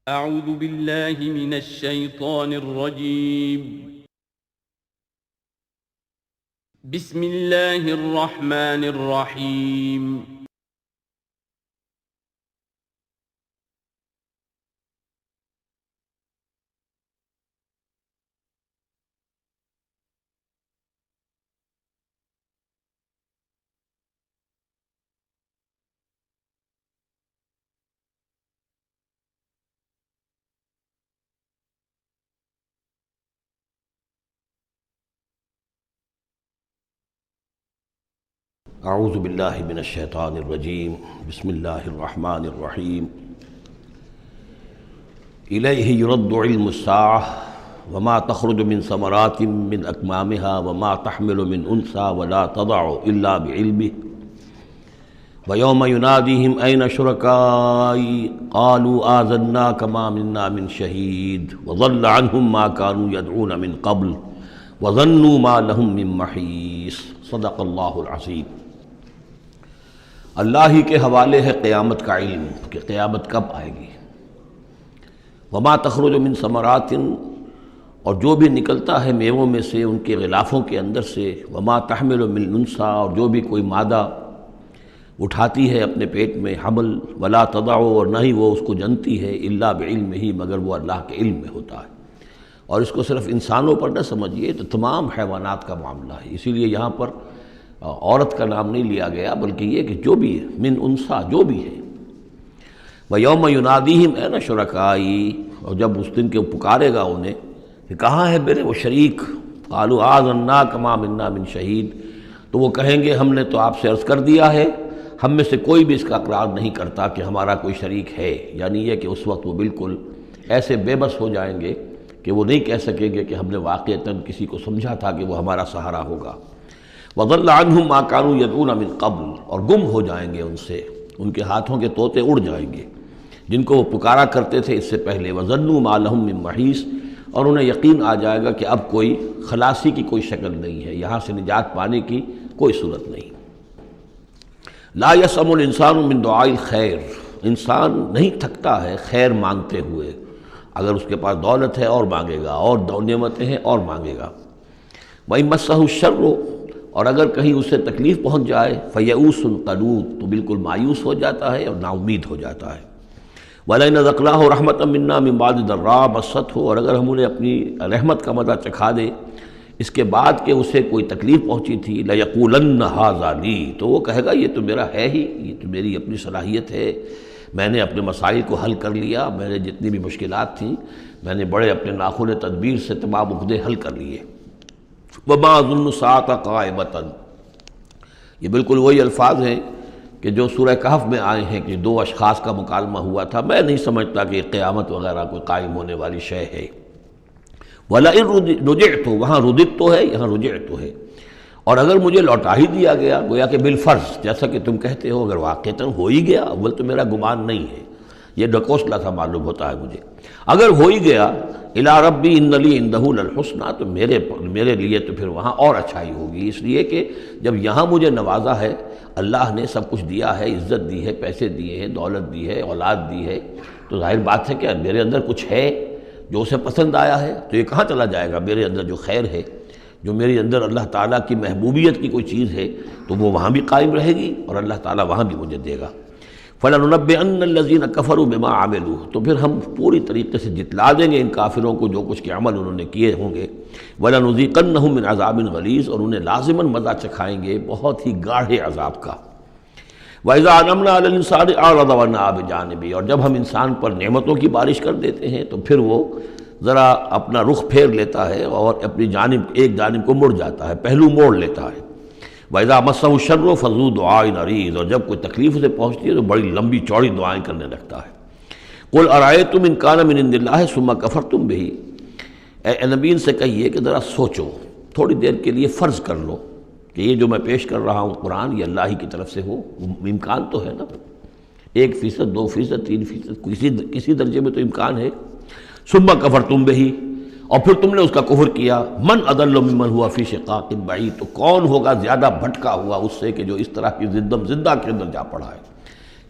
أعوذ بالله من الشيطان الرجيم. بسم الله الرحمن الرحيم. اعوذ باللہ من الشیطان الرجیم بسم اللہ الرحمن الرحیم الیہ یرد علم الساعة وما تخرج من ثمرات من اکمامها وما تحمل من انثى ولا تضع الا بعلمه ویوم ینادیہم این شرکائی قالوا آذناک ما منا من شہید وضل عنہم ما كانوا يدعون من قبل وظنوا ما لهم من محیص صدق اللہ العظیم۔ اللہ ہی کے حوالے ہے قیامت کا علم کہ قیامت کب آئے گی۔ وما تخرج من ثمرات، اور جو بھی نکلتا ہے میووں میں سے ان کے غلافوں کے اندر سے، وما تحمل من انثی، اور جو بھی کوئی مادہ اٹھاتی ہے اپنے پیٹ میں حمل، ولا تضع، اور نہ ہی وہ اس کو جنتی ہے، الا بعلمہ، مگر وہ اللہ کے علم میں ہوتا ہے۔ اور اس کو صرف انسانوں پر نہ سمجھیے، تو تمام حیوانات کا معاملہ ہے۔ اسی لیے یہاں پر عورت کا نام نہیں لیا گیا، بلکہ یہ کہ جو بھی ہے، من انثیٰ، جو بھی ہے۔ وَيَوْمَ يُنَادِيهِمْ أَيْنَ شُرَكَائِي، اور جب اس دن کے پکارے گا انہیں کہ کہاں ہے میرے وہ شریک، قَالُوا آذَنَّاكَ مَا مِنَّا مِن شَهِيدٍ، تو وہ کہیں گے ہم نے تو آپ سے عرض کر دیا ہے، ہم میں سے کوئی بھی اس کا اقرار نہیں کرتا کہ ہمارا کوئی شریک ہے۔ یعنی یہ کہ اس وقت وہ بالکل ایسے بے بس ہو جائیں گے کہ وہ نہیں کہہ سکیں گے کہ ہم نے واقعتاً کسی کو سمجھا تھا کہ وہ ہمارا سہارا ہوگا۔ وَضَلَّ عَنْهُمْ مَا كَانُوا يَدْعُونَ مِن قَبْلُ، اور گم ہو جائیں گے ان سے، ان کے ہاتھوں کے طوطے اڑ جائیں گے جن کو وہ پکارا کرتے تھے اس سے پہلے۔ وَظَنُّوا مَا لَهُم مِّن مَّحِيصٍ، اور انہیں یقین آ جائے گا کہ اب کوئی خلاصی کی کوئی شکل نہیں ہے، یہاں سے نجات پانے کی کوئی صورت نہیں۔ لا يسأم الانسان من دعاء الخیر، انسان نہیں تھکتا ہے خیر مانگتے ہوئے، اگر اس کے پاس دولت ہے اور مانگے گا، اور نعمتیں ہیں اور مانگے گا۔ وَإِن مَسَّهُ الشَّرُّ، اور اگر کہیں اسے تکلیف پہنچ جائے، فَيَئُوسٌ قَنُوطٌ، تو بالکل مایوس ہو جاتا ہے اور نا امید ہو جاتا ہے۔ وَلَئِنْ أَذَقْنَاهُ رَحْمَةً مِنَّا مِن بَعْدِ ضَرَّاءَ مَسَّتْهُ، اور اگر ہم انہیں اپنی رحمت کا مزہ چکھا دے اس کے بعد کہ اسے کوئی تکلیف پہنچی تھی، لَيَقُولَنَّ هَٰذَا لِي، تو وہ کہے گا یہ تو میرا ہے ہی، یہ تو میری اپنی صلاحیت ہے، میں نے اپنے مسائل کو حل کر لیا، میں نے جتنی بھی مشکلات تھیں میں نے بڑے اپنے ناخن تدبیر سے تمام عقدے حل کر لیے۔ وَمَا أَظُنُّ السَّاعَةَ قَائِمَةً، یہ بالکل وہی الفاظ ہیں کہ جو سورہ کہف میں آئے ہیں کہ دو اشخاص کا مکالمہ ہوا تھا، میں نہیں سمجھتا کہ قیامت وغیرہ کوئی قائم ہونے والی شے ہے۔ وَلَئِن رُجِعْتُ، وہاں رُدِدْتُ ہے، یہاں رُجِعْتُ ہے، اور اگر مجھے لوٹا ہی دیا گیا، گویا کہ بالفرض، جیسا کہ تم کہتے ہو، اگر واقعتاً ہو ہی گیا، اول تو میرا گمان نہیں ہے، یہ ڈکوسلا سا معلوم ہوتا ہے مجھے، اگر ہو ہی گیا، اِلَىٰ رَبِّي إِنَّ لِي عِندَهُ لَلْحُسْنَىٰ، تو میرے لیے تو پھر وہاں اور اچھائی ہوگی، اس لیے کہ جب یہاں مجھے نوازا ہے، اللہ نے سب کچھ دیا ہے، عزت دی ہے، پیسے دیے ہیں، دولت دی ہے، اولاد دی ہے، تو ظاہر بات ہے کہ میرے اندر کچھ ہے جو اسے پسند آیا ہے، تو یہ کہاں چلا جائے گا؟ میرے اندر جو خیر ہے، جو میرے اندر اللہ تعالیٰ کی محبوبیت کی کوئی چیز ہے، تو وہ وہاں بھی قائم رہے گی اور اللہ تعالیٰ وہاں بھی مجھے دے گا۔ فَلَنُنَبِّئَنَّ الَّذِينَ كَفَرُوا بِمَا عَمِلُوا، تو پھر ہم پوری طریقے سے جتلا دیں گے ان کافروں کو جو کچھ کے عمل انہوں نے کیے ہوں گے۔ وَلَنُذِيقَنَّهُم مِّنْ عَذَابٍ غَلِيظٍ، اور انہیں لازماً مزہ چکھائیں گے بہت ہی گاڑھے عذاب کا۔ وَإِذَا أَنْعَمْنَا عَلَى الْإِنسَانِ أَعْرَضَ وَنَأَىٰ بِجَانِبِهِ، اور جب ہم انسان پر نعمتوں کی بارش کر دیتے ہیں تو پھر وہ ذرا اپنا رخ پھیر لیتا ہے اور اپنی جانب ایک جانب کو مڑ جاتا ہے، پہلو موڑ لیتا ہے۔ وَإِذَا مَسَّهُ الشَّرُّ فَذُو دُعَاءٍ عَرِيضٍ، اور جب کوئی تکلیف اسے پہنچتی ہے تو بڑی لمبی چوڑی دعائیں کرنے لگتا ہے۔ قُلْ أَرَأَيْتُمْ إِنْ كَانَ مِنْ عِنْدِ اللَّهِ ثُمَّ كَفَرْتُمْ بِهِ، اے نبی ان سے کہیے کہ ذرا سوچو، تھوڑی دیر کے لیے فرض کر لو کہ یہ جو میں پیش کر رہا ہوں قرآن یہ اللہ ہی کی طرف سے ہو، امکان تو ہے نا، 1%، 2%، 3%، کسی درجے میں تو امکان ہے۔ ثُمَّ كَفَرْتُمْ بِهِ، اور پھر تم نے اس کا کفر کیا، من اضل ممن هو فی شقاق بعید، تو کون ہوگا زیادہ بھٹکا ہوا اس سے کہ جو اس طرح کی زدہ کے اندر جا پڑا ہے۔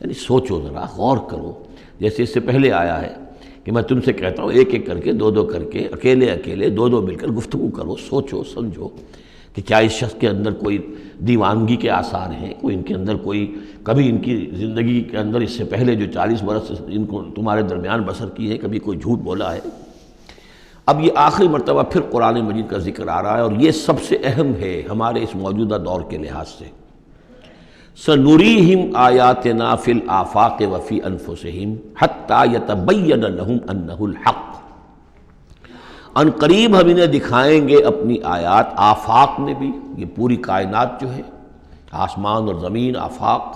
یعنی سوچو ذرا، غور کرو، جیسے اس سے پہلے آیا ہے کہ میں تم سے کہتا ہوں ایک ایک کر کے، دو دو کر کے، اکیلے اکیلے، دو دو مل کر گفتگو کرو، سوچو سمجھو کہ کیا اس شخص کے اندر کوئی دیوانگی کے آثار ہیں، کوئی ان کے اندر کوئی کبھی ان کی زندگی کے اندر اس سے پہلے جو 40 برس ان کو تمہارے درمیان بسر کی ہے کبھی کوئی جھوٹ بولا ہے۔ اب یہ آخری مرتبہ پھر قرآن مجید کا ذکر آ رہا ہے، اور یہ سب سے اہم ہے ہمارے اس موجودہ دور کے لحاظ سے۔ سَنُرِيهِمْ آيَاتِنَا فِي الْآفَاقِ وَفِي أَنفُسِهِمْ حَتَّى يَتَبَيَّنَ لَهُمْ أَنَّهُ الْحَقُّ۔ ان قریب ہم انہیں دکھائیں گے اپنی آیات، آفاق میں بھی، یہ پوری کائنات جو ہے، آسمان اور زمین، آفاق،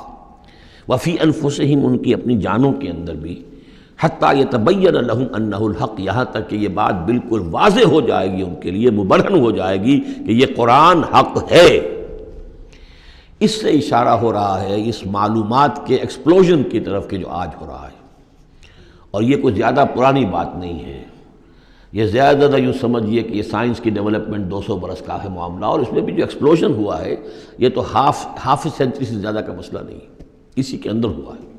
وفی انفسہم، ان کی اپنی جانوں کے اندر بھی، حتیٰ یتبین لہم انہ الحق، یہاں تک کہ یہ بات بالکل واضح ہو جائے گی ان کے لیے، مبرہن ہو جائے گی کہ یہ قرآن حق ہے۔ اس سے اشارہ ہو رہا ہے اس معلومات کے ایکسپلوژن کی طرف کہ جو آج ہو رہا ہے، اور یہ کوئی زیادہ پرانی بات نہیں ہے، یہ زیادہ یوں سمجھیے کہ یہ سائنس کی ڈیولپمنٹ 200 برس کا ہے معاملہ، اور اس میں بھی جو ایکسپلوژن ہوا ہے یہ تو ہاف سینچری سے زیادہ کا مسئلہ نہیں، اسی کے اندر ہوا ہے۔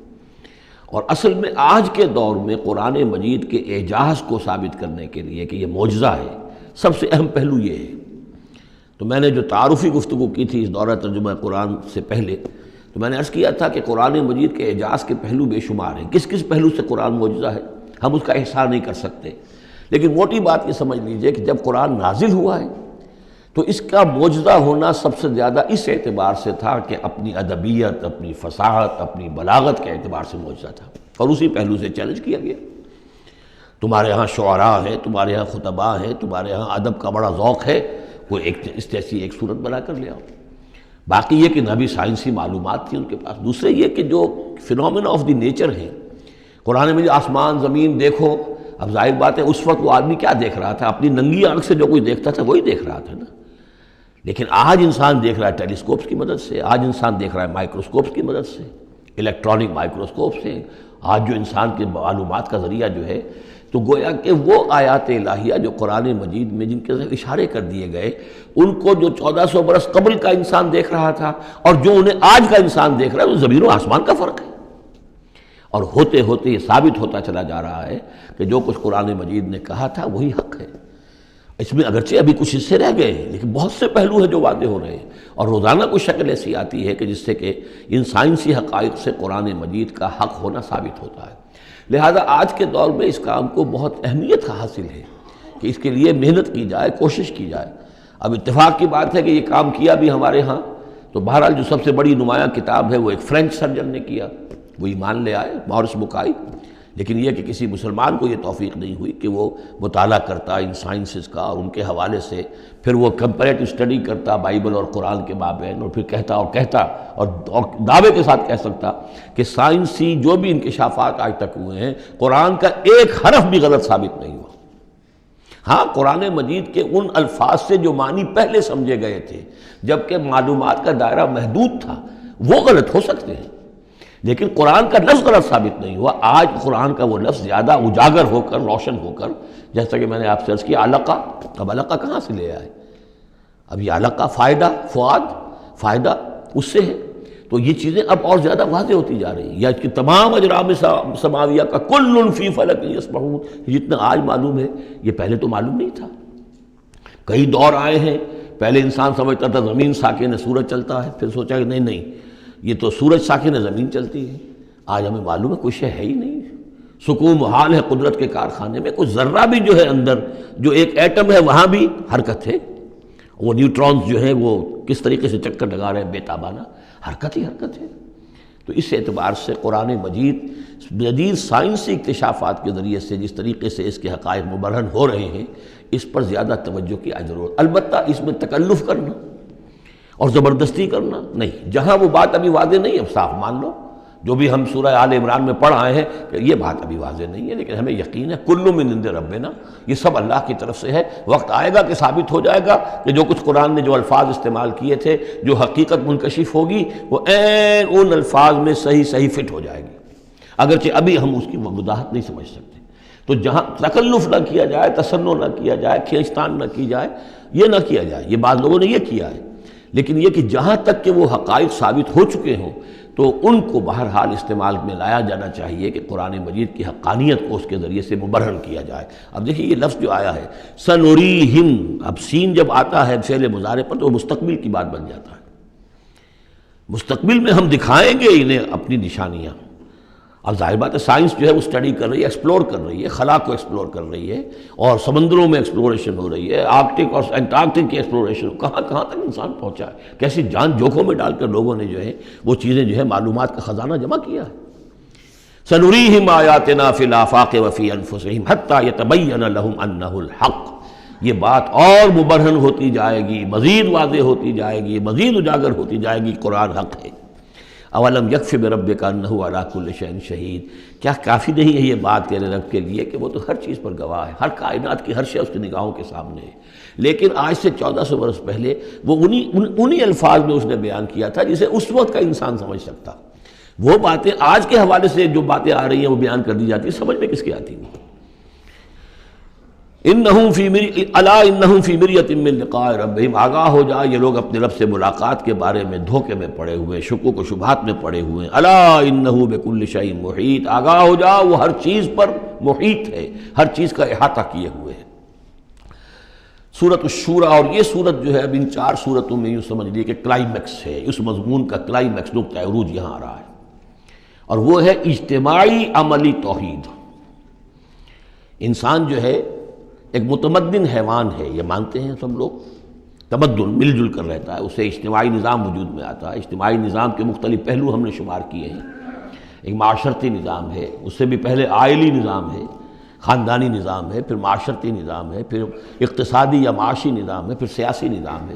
اور اصل میں آج کے دور میں قرآن مجید کے اعجاز کو ثابت کرنے کے لیے کہ یہ معجزہ ہے، سب سے اہم پہلو یہ ہے۔ تو میں نے جو تعارفی گفتگو کی تھی اس دورہ ترجمہ قرآن سے پہلے، تو میں نے عرض کیا تھا کہ قرآن مجید کے اعجاز کے پہلو بے شمار ہیں، کس کس پہلو سے قرآن معجزہ ہے ہم اس کا احصار نہیں کر سکتے، لیکن موٹی بات یہ سمجھ لیجئے کہ جب قرآن نازل ہوا ہے تو اس کا معجزہ ہونا سب سے زیادہ اس اعتبار سے تھا کہ اپنی ادبیت، اپنی فصاحت، اپنی بلاغت کے اعتبار سے معجزہ تھا، اور اسی پہلو سے چیلنج کیا گیا۔ تمہارے ہاں شعراء ہیں، تمہارے ہاں خطباء ہیں، تمہارے ہاں ادب کا بڑا ذوق ہے، کوئی اس جیسی ایک صورت بنا کر لے آؤ۔ باقی یہ کہ نہ بھی سائنسی معلومات تھی ان کے پاس، دوسرے یہ کہ جو فینومینا آف دی نیچر ہیں، قرآن میں آسمان زمین دیکھو، اب ظاہر بات ہے اس وقت وہ آدمی کیا دیکھ رہا تھا، اپنی ننگی آنکھ سے جو کوئی دیکھتا تھا وہی دیکھ رہا تھا نا، لیکن آج انسان دیکھ رہا ہے ٹیلیسکوپس کی مدد سے، آج انسان دیکھ رہا ہے مائکروسکوپس کی مدد سے، الیکٹرانک مائکروسکوپ سے، آج جو انسان کے معلومات کا ذریعہ جو ہے، تو گویا کہ وہ آیات الہیہ جو قرآن مجید میں جن کے اشارے کر دیے گئے، ان کو جو 1400 برس قبل کا انسان دیکھ رہا تھا اور جو انہیں آج کا انسان دیکھ رہا ہے، وہ زمین و آسمان کا فرق ہے۔ اور ہوتے ہوتے یہ ثابت ہوتا چلا جا رہا ہے کہ جو کچھ قرآن مجید نے کہا تھا وہی حق ہے۔ اس میں اگرچہ ابھی کچھ حصے رہ گئے ہیں، لیکن بہت سے پہلو ہیں جو واضح ہو رہے ہیں، اور روزانہ کوئی شکل ایسی آتی ہے کہ جس سے کہ ان سائنسی حقائق سے قرآن مجید کا حق ہونا ثابت ہوتا ہے۔ لہذا آج کے دور میں اس کام کو بہت اہمیت حاصل ہے کہ اس کے لیے محنت کی جائے، کوشش کی جائے۔ اب اتفاق کی بات ہے کہ یہ کام کیا بھی ہمارے ہاں، تو بہرحال جو سب سے بڑی نمایاں کتاب ہے وہ ایک فرینچ سرجن نے کیا، وہ ایمان لے آئے، مورس بکائی، لیکن یہ کہ کسی مسلمان کو یہ توفیق نہیں ہوئی کہ وہ مطالعہ کرتا ان سائنسز کا، اور ان کے حوالے سے پھر وہ کمپیریٹو اسٹڈی کرتا بائبل اور قرآن کے مابین، اور پھر کہتا اور دعوے کے ساتھ کہہ سکتا کہ سائنسی جو بھی انکشافات آج تک ہوئے ہیں، قرآن کا ایک حرف بھی غلط ثابت نہیں ہوا۔ ہاں، قرآن مجید کے ان الفاظ سے جو معنی پہلے سمجھے گئے تھے جبکہ معلومات کا دائرہ محدود تھا، وہ غلط ہو سکتے ہیں، لیکن قرآن کا لفظ غلط ثابت نہیں ہوا۔ آج قرآن کا وہ لفظ زیادہ اجاگر ہو کر، روشن ہو کر، جیسا کہ میں نے آپ سے عرض کیا علقہ، اب علقہ کہاں سے لے آئے؟ اب یہ علقہ فائدہ، فؤاد، فائدہ اس سے ہے، تو یہ چیزیں اب اور زیادہ واضح ہوتی جا رہی ہیں۔ یا کہ تمام اجرام سماویہ کا کل فی فلک یسبحون، جتنا آج معلوم ہے یہ پہلے تو معلوم نہیں تھا۔ کئی دور آئے ہیں، پہلے انسان سمجھتا تھا زمین ساکن ہے، سورج چلتا ہے، پھر سوچا کہ نہیں یہ تو سورج ساکن ہے، زمین چلتی ہے۔ آج ہمیں معلوم ہے کوئی شے ہے ہی نہیں، سکون محال ہے قدرت کے کارخانے میں، کوئی ذرہ بھی جو ہے اندر، جو ایک ایٹم ہے وہاں بھی حرکت ہے، وہ نیوٹرونز جو ہیں وہ کس طریقے سے چکر لگا رہے ہیں بے تابانہ، حرکت ہی حرکت ہے۔ تو اس اعتبار سے قرآن مجید جدید سائنسی اکتشافات کے ذریعے سے جس طریقے سے اس کے حقائق مبرہن ہو رہے ہیں، اس پر زیادہ توجہ کی ضرورت، البتہ اس میں تکلف کرنا اور زبردستی کرنا نہیں۔ جہاں وہ بات ابھی واضح نہیں، اب صاف مان لو، جو بھی ہم سورہ آل عمران میں پڑھ آئے ہیں کہ یہ بات ابھی واضح نہیں ہے، لیکن ہمیں یقین ہے کل من عند ربنا، یہ سب اللہ کی طرف سے ہے۔ وقت آئے گا کہ ثابت ہو جائے گا کہ جو کچھ قرآن نے جو الفاظ استعمال کیے تھے، جو حقیقت منکشف ہوگی، وہ عین ان الفاظ میں صحیح فٹ ہو جائے گی، اگرچہ ابھی ہم اس کی وضاحت نہیں سمجھ سکتے۔ تو جہاں تکلف نہ کیا جائے، تصنع نہ کیا جائے، کھینچتان نہ کی جائے، یہ نہ کیا جائے، یہ بعض لوگوں نے یہ کیا ہے، لیکن یہ کہ جہاں تک کہ وہ حقائق ثابت ہو چکے ہوں، تو ان کو بہرحال استعمال میں لایا جانا چاہیے کہ قرآن مجید کی حقانیت کو اس کے ذریعے سے مبرہن کیا جائے۔ اب دیکھیے یہ لفظ جو آیا ہے سنوریہم، اب سین جب آتا ہے فعل مضارع پر تو وہ مستقبل کی بات بن جاتا ہے، مستقبل میں ہم دکھائیں گے انہیں اپنی نشانیاں۔ اب ظاہر بات ہے سائنس جو ہے وہ اسٹڈی کر رہی ہے، ایکسپلور کر رہی ہے، خلا کو ایکسپلور کر رہی ہے، اور سمندروں میں ایکسپلوریشن ہو رہی ہے، آرکٹک اور انٹارکٹک کی ایکسپلوریشن، کہاں کہاں تک انسان پہنچا ہے، کیسی جان جوکھوں میں ڈال کر لوگوں نے جو ہے وہ چیزیں جو ہے معلومات کا خزانہ جمع کیا ہے۔ سنریہم آیاتنا فی الآفاق وفی انفسہم حتی یتبین لہم انہ الحق، یہ بات اور مبرہن ہوتی جائے گی، مزید واضح ہوتی جائے گی، مزید اجاگر ہوتی جائے گی، قرآن حق ہے۔ اولم یکفی بربک انہ علی کل شیء شہید، کیا کافی نہیں ہے یہ بات تیرے رب کے لیے کہ وہ تو ہر چیز پر گواہ ہے، ہر کائنات کی ہر شے اس کی نگاہوں کے سامنے ہے۔ لیکن آج سے 1400 برس پہلے وہ انہی الفاظ میں اس نے بیان کیا تھا جسے اس وقت کا انسان سمجھ سکتا۔ وہ باتیں آج کے حوالے سے جو باتیں آ رہی ہیں وہ بیان کر دی جاتی ہیں، سمجھ میں کس کی آتی ہیں؟ انہم فی مریۃ من لقاء ربہم، آگاہ ہو جا یہ لوگ اپنے رب سے ملاقات کے بارے میں دھوکے میں پڑے ہوئے، شکوک و شبہات میں پڑے ہوئے۔ الا انہ بکل شیء محیط، آگاہ ہو جا وہ ہر چیز پر محیط ہے، ہر چیز کا احاطہ کیے ہوئے ہے۔ سورۃ الشورى، اور یہ سورت جو ہے اب ان 4 سورتوں میں یوں سمجھ لیے کہ کلائمیکس ہے، اس مضمون کا کلائمیکس نقطہ عروج یہاں آ رہا ہے، اور وہ ہے اجتماعی عملی توحید۔ انسان جو ہے ایک متمدن حیوان ہے، یہ مانتے ہیں سب لوگ، تمدن مل جل کر رہتا ہے، اسے اجتماعی نظام وجود میں آتا ہے۔ اجتماعی نظام کے مختلف پہلو ہم نے شمار کیے ہیں، ایک معاشرتی نظام ہے، اس سے بھی پہلے عائلی نظام ہے، خاندانی نظام ہے، پھر معاشرتی نظام ہے، پھر اقتصادی یا معاشی نظام ہے، پھر سیاسی نظام ہے۔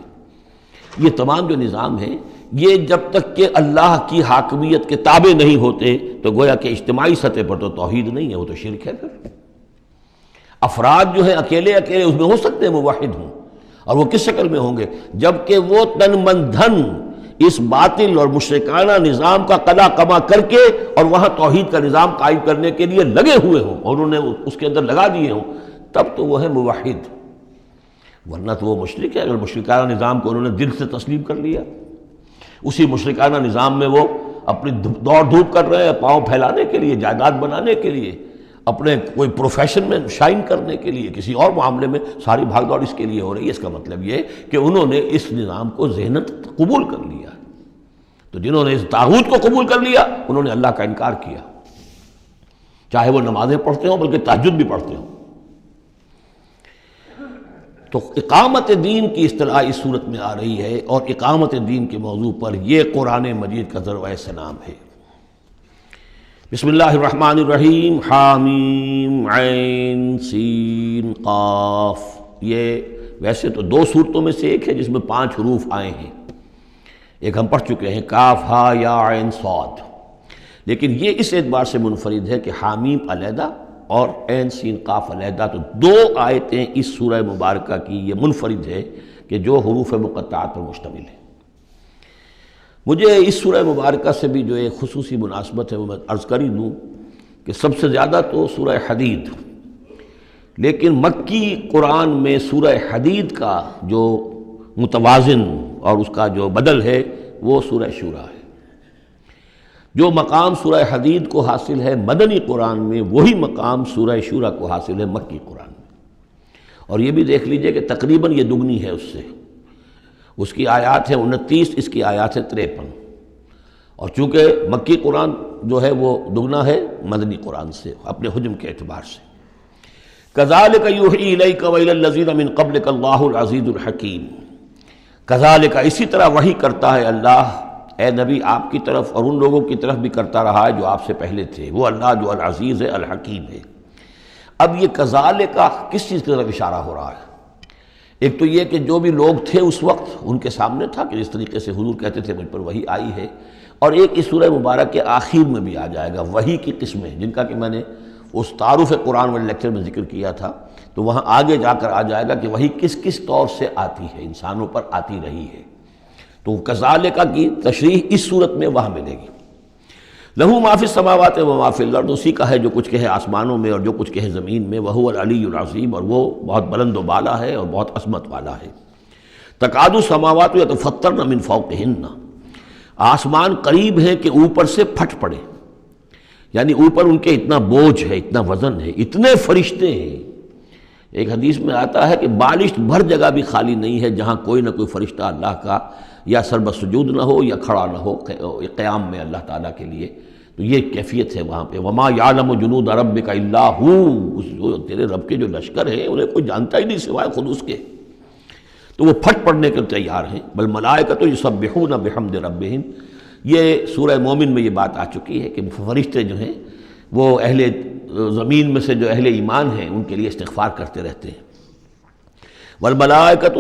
یہ تمام جو نظام ہیں یہ جب تک کہ اللہ کی حاکمیت کے تابع نہیں ہوتے تو گویا کہ اجتماعی سطح پر تو توحید نہیں ہے، وہ تو شرک ہے۔ پھر افراد جو ہیں اکیلے اس میں ہو سکتے ہیں موحد ہوں، اور وہ کس شکل میں ہوں گے؟ جبکہ وہ تن من دھن اس باطل اور مشرکانہ نظام کا قضا کما کر کے اور وہاں توحید کا نظام قائم کرنے کے لیے لگے ہوئے ہوں اور انہوں نے اس کے اندر لگا دیے ہوں، تب تو وہ ہے موحد، ورنہ تو وہ مشرک ہے۔ اگر مشرکانہ نظام کو انہوں نے دل سے تسلیم کر لیا، اسی مشرکانہ نظام میں وہ اپنی دوڑ دھوپ کر رہے ہیں پاؤں پھیلانے کے لیے، جائیداد بنانے کے لیے، اپنے کوئی پروفیشن میں شائن کرنے کے لیے، کسی اور معاملے میں ساری بھاگ دوڑ اس کے لیے ہو رہی ہے، اس کا مطلب یہ کہ انہوں نے اس نظام کو ذہناً قبول کر لیا۔ تو جنہوں نے اس طاغوت کو قبول کر لیا انہوں نے اللہ کا انکار کیا، چاہے وہ نمازیں پڑھتے ہوں بلکہ تہجد بھی پڑھتے ہوں۔ تو اقامت دین کی اصطلاح اس صورت میں آ رہی ہے، اور اقامت دین کے موضوع پر یہ قرآن مجید کا ذروۂ سلام ہے۔ بسم اللہ الرحمن الرحیم، حامیم عین سین قاف۔ یہ ویسے تو 2 صورتوں میں سے ایک ہے جس میں 5 حروف آئے ہیں، ایک ہم پڑھ چکے ہیں کاف ہا یا عین صاد، لیکن یہ اس اعتبار سے منفرد ہے کہ حامیم علیحدہ اور عین سین قاف علیحدہ، تو 2 آیتیں اس سورہ مبارکہ کی یہ منفرد ہے کہ جو حروف مقطعات پر مشتمل ہے۔ مجھے اس سورہ مبارکہ سے بھی جو ایک خصوصی مناسبت ہے وہ میں عرض کر ہی دوں کہ سب سے زیادہ تو سورہ حدید، لیکن مکی قرآن میں سورہ حدید کا جو متوازن اور اس کا جو بدل ہے وہ سورہ شورى ہے۔ جو مقام سورہ حدید کو حاصل ہے مدنی قرآن میں، وہی مقام سورہ شورى کو حاصل ہے مکی قرآن میں، اور یہ بھی دیکھ لیجئے کہ تقریباً یہ دگنی ہے اس سے، اس کی آیات ہیں 29، اس کی آیات ہیں 53، اور چونکہ مکی قرآن جو ہے وہ دگنا ہے مدنی قرآن سے اپنے حجم کے اعتبار سے۔ كَذَلِكَ يُوحِي إِلَيْكَ وَإِلَى الَّذِينَ مِن قَبْلِكَ اللَّهُ الْعَزِيزُ الْحَكِيمُ۔ كَذَلِكَ اسی طرح وحی کرتا ہے اللہ اے نبی آپ کی طرف، اور ان لوگوں کی طرف بھی کرتا رہا ہے جو آپ سے پہلے تھے، وہ اللہ جو العزیز ہے الحکیم ہے۔ اب یہ كَذَلِكَ کس چیز کی طرف اشارہ ہو رہا ہے؟ ایک تو یہ کہ جو بھی لوگ تھے اس وقت ان کے سامنے تھا کہ جس طریقے سے حضور کہتے تھے مجھ پر وحی آئی ہے، اور ایک اس سورہ مبارک کے آخر میں بھی آ جائے گا وحی کی قسمیں، جن کا کہ میں نے اس تعارف قرآن والے لیکچر میں ذکر کیا تھا، تو وہاں آگے جا کر آ جائے گا کہ وحی کس کس طور سے آتی ہے، انسانوں پر آتی رہی ہے۔ تو کذالک کی تشریح اس صورت میں وہاں ملے گی۔ لہو ما فی السماوات و ما فی الارض، اسی کا ہے جو کچھ کہ ہے آسمانوں میں اور جو کچھ کہ ہے زمین میں، وہو العلی العظیم، اور وہ بہت بلند و بالا ہے اور بہت عظمت والا ہے۔ تکاد السماوات یتفطرن من فوقہن، آسمان قریب ہے کہ اوپر سے پھٹ پڑے، یعنی اوپر ان کے اتنا بوجھ ہے، اتنا وزن ہے، اتنے فرشتے ہیں۔ ایک حدیث میں آتا ہے کہ بالشت بھر جگہ بھی خالی نہیں ہے جہاں کوئی نہ کوئی فرشتہ اللہ کا یا سر بسجود نہ ہو یا کھڑا نہ ہو قیام میں اللہ تعالیٰ کے لیے۔ تو یہ کیفیت ہے وہاں پہ۔ وما یعلم جنود ربک الا ہو، جو تیرے رب کے جو لشکر ہیں انہیں کوئی جانتا ہی نہیں سوائے خود اس کے، تو وہ پھٹ پڑنے کے تیار ہیں۔ بل ملائکۃ یسبحون بحمد ربہم، یہ سورہ مومن میں یہ بات آ چکی ہے کہ فرشتے جو ہیں وہ اہل زمین میں سے جو اہل ایمان ہیں ان کے لیے استغفار کرتے رہتے ہیں۔ والملائکۃ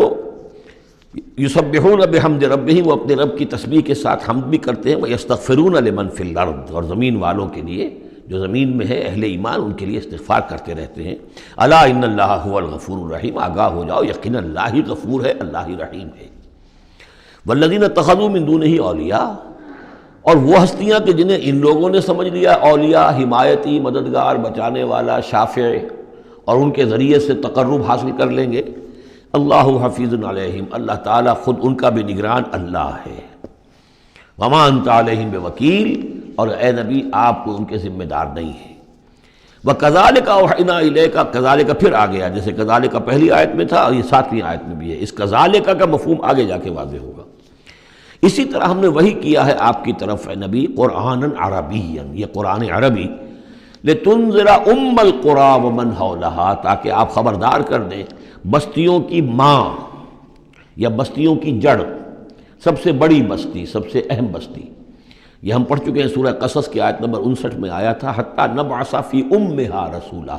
یسبحون بحمد ربہم، وہ اپنے رب کی تسبیح کے ساتھ حمد بھی کرتے ہیں، ویستغفرون لمن فی الارض، اور زمین والوں کے لیے جو زمین میں ہے اہل ایمان ان کے لیے استغفار کرتے رہتے ہیں۔ الا ان اللہ هو الغفور الرحیم، آگاہ ہو جاؤ یقینا اللہ ہی غفور ہے، اللہ ہی رحیم ہے۔ والذین اتخذوا من دونہ اولیاء، اور وہ ہستیاں کہ جنہیں ان لوگوں نے سمجھ لیا اولیاء، حمایتی، مددگار، بچانے والا، شافع، اور ان کے ذریعے سے تقرب حاصل کر لیں گے۔ اللہ حفیظ علیہم، اللہ تعالیٰ خود ان کا بھی نگران اللہ ہے۔ وما انت علیہم بوکیل، اور اے نبی آپ کو ان کے ذمہ دار نہیں ہیں۔ وکذالک اوحینا الیک، کذالک پھر آ گیا، جیسے کذالک پہلی آیت میں تھا اور یہ 7ویں آیت میں بھی ہے، اس کذالک کا مفہوم آگے جا کے واضح ہوگا۔ اسی طرح ہم نے وحی کیا ہے آپ کی طرف اے نبی قرآنا عربیا، یہ قرآن عربی، لتنذر ام القری ومن حولہا، تاکہ آپ خبردار کر دیں بستیوں کی ماں یا بستیوں کی جڑ، سب سے بڑی بستی، سب سے اہم بستی۔ یہ ہم پڑھ چکے ہیں سورہ قصص کی آیت نمبر 59 میں آیا تھا، حتیٰ نبعث فی امہا رسولا،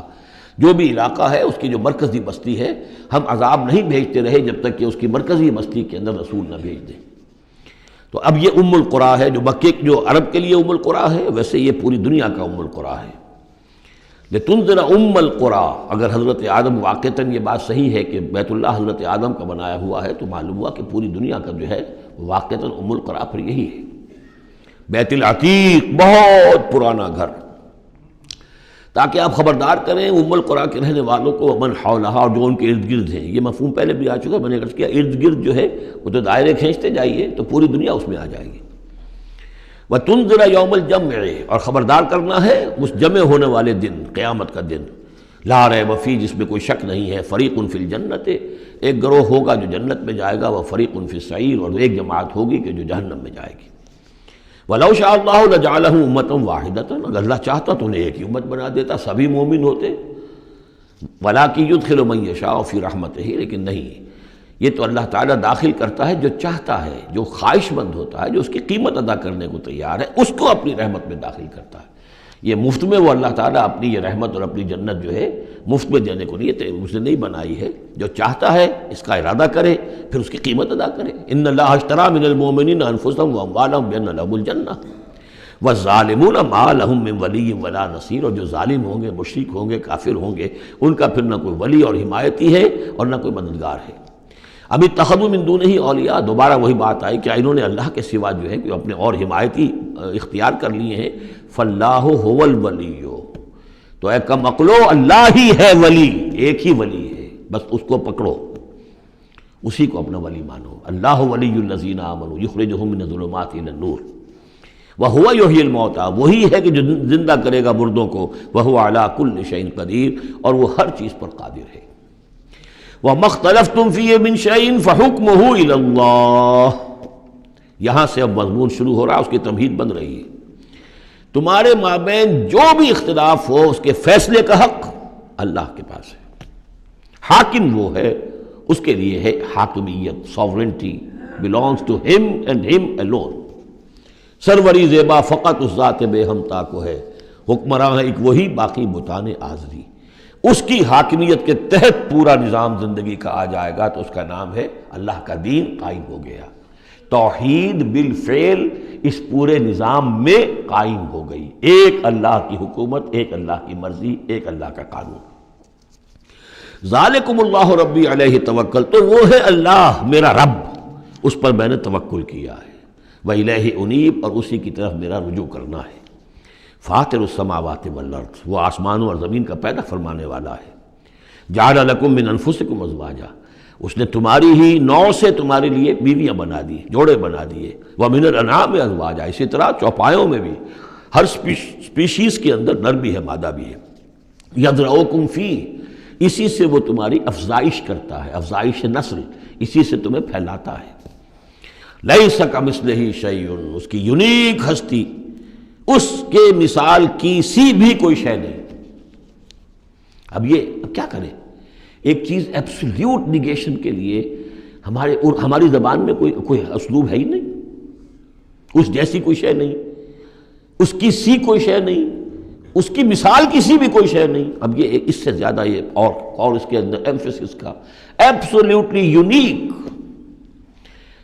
جو بھی علاقہ ہے اس کی جو مرکزی بستی ہے ہم عذاب نہیں بھیجتے رہے جب تک کہ اس کی مرکزی بستی کے اندر رسول نہ بھیج دیں۔ تو اب یہ ام القریٰ ہے، جو مکے جو عرب کے لیے ام القریٰ ہے، ویسے یہ پوری دنیا کا ام القریٰ ہے۔ لتنذر ام القریٰ، اگر حضرت آدم واقعتاً یہ بات صحیح ہے کہ بیت اللہ حضرت آدم کا بنایا ہوا ہے، تو معلوم ہوا کہ پوری دنیا کا جو ہے واقعتاً ام القریٰ پھر یہی ہے، بیت العتیق، بہت پرانا گھر، تاکہ آپ خبردار کریں ام القریٰ کے رہنے والوں کو، ومن حولہا، اور جو ان کے ارد گرد ہیں۔ یہ مفہوم پہلے بھی آ چکا ہے، میں نے عرض کیا ارد گرد جو ہے وہ تو دائرے کھینچتے جائیے تو پوری دنیا اس میں آ جائے گی۔ وتنذر یوم الجمع، اور خبردار کرنا ہے اس جمع ہونے والے دن، قیامت کا دن، لا ریب فیہ، جس میں کوئی شک نہیں ہے، فریق فی الجنت، ایک گروہ ہوگا جو جنت میں جائے گا، وہ فریق فی السعیر، اور ایک جماعت ہوگی کہ جو جہنم میں جائے گی۔ وَلَوْ شَاءَ اللَّهُ لَجَعَلَهُمْ أُمَّةً وَاحِدَةً، اگر اللہ چاہتا تو انہیں ایک ہی امت بنا دیتا، سبھی مومن ہوتے۔ وَلَٰكِن يُدْخِلُ مَن يَشَاءُ فِي رَحْمَتِهِ، لیکن نہیں، یہ تو اللہ تعالیٰ داخل کرتا ہے جو چاہتا ہے، جو خواہش مند ہوتا ہے، جو اس کی قیمت ادا کرنے کو تیار ہے، اس کو اپنی رحمت میں داخل کرتا ہے۔ یہ مفت میں وہ اللہ تعالیٰ اپنی یہ رحمت اور اپنی جنت جو ہے مفت میں دینے کو اس نے نہیں بنائی ہے، جو چاہتا ہے اس کا ارادہ کرے پھر اس کی قیمت ادا کرے۔ ان اللہ اشتری من المؤمنین انفسهم واموالهم بان لهم الجنہ والظالمون ما لهم من ولی ولا نصیر، اور جو ظالم ہوں گے، مشرک ہوں گے، کافر ہوں گے، ان کا پھر نہ کوئی ولی اور حمایتی ہے اور نہ کوئی مددگار ہے۔ ابھی اتخذوا من دونہ اولیاء، دوبارہ وہی بات آئی کہ انہوں نے اللہ کے سوا جو ہے کہ اپنے اور حمایتی اختیار کر لیے ہیں۔ فاللہ هو الولی، تو اے کم عقلو، اللہ ہی ہے ولی، ایک ہی ولی ہے، بس اس کو پکڑو، اسی کو اپنا ولی مانو۔ اللہ ولی الذین آمنوا یخرجہم من الظلمات الی النور وہو یحیی الموتیٰ، وہی ہے کہ جو زندہ کرے گا مردوں کو، وہو علی کل شیء قدیر، اور وہ ہر چیز پر قادر ہے۔ وَمَا اخْتَلَفْتُمْ فِيهِ مِنْ شَيْءٍ فَحُكْمُهُ إِلَى اللَّهِ، یہاں سے اب مضمون شروع ہو رہا، اس کی تمہید بن رہی ہے۔ تمہارے مابین جو بھی اختلاف ہو اس کے فیصلے کا حق اللہ کے پاس ہے، حاکم وہ ہے، اس کے لیے ہے حاکمیت، sovereignty belongs to him and him alone۔ سروری زیبا فقط اس ذات بے ہمتا کو ہے، حکمراں ہے ایک وہی، باقی بتانے آزری۔ اس کی حاکمیت کے تحت پورا نظام زندگی کا آ جائے گا تو اس کا نام ہے اللہ کا دین قائم ہو گیا۔ توحید بالفعل اس پورے نظام میں قائم ہو گئی، ایک اللہ کی حکومت، ایک اللہ کی مرضی، ایک اللہ کا قانون۔ ذالکم اللہ ربی علیہ توکل، تو وہ ہے اللہ میرا رب، اس پر میں نے توکل کیا ہے۔ وإلیہ انیب، اور اسی کی طرف میرا رجوع کرنا ہے۔ فاطر السماوات والارض، وہ آسمانوں اور زمین کا پیدا فرمانے والا ہے۔ جعل لکم من انفسکم ازواجا، اس نے تمہاری ہی نوع سے تمہارے لیے بیویاں بنا دی، جوڑے بنا دیے۔ وَمِنَ الْأَنْعَامِ أَزْوَاجًا، اسی طرح چوپایوں میں بھی ہر سپیشیز کے اندر نر بھی ہے مادہ بھی ہے۔ يَذْرَؤُكُمْ فِيهِ، اسی سے وہ تمہاری افزائش کرتا ہے، افزائش نسل، اسی سے تمہیں پھیلاتا ہے۔ لَيْسَ كَمِثْلِهِ شَيْءٌ، اس کی یونیک ہستی، اس کے مثال کی سی بھی کوئی شے نہیں۔ اب کیا کریں؟ ایک چیز ایبسلیوٹ نیگیشن کے لیے ہماری زبان میں کوئی اسلوب ہے ہی نہیں، اس جیسی کوئی شے نہیں، اس کی سی کوئی شے نہیں، اس کی مثال کی سی بھی کوئی شے نہیں۔ اب یہ اس سے زیادہ یہ اور اس کے اندر ایمفیسس کا ایبسلیوٹلی یونیک،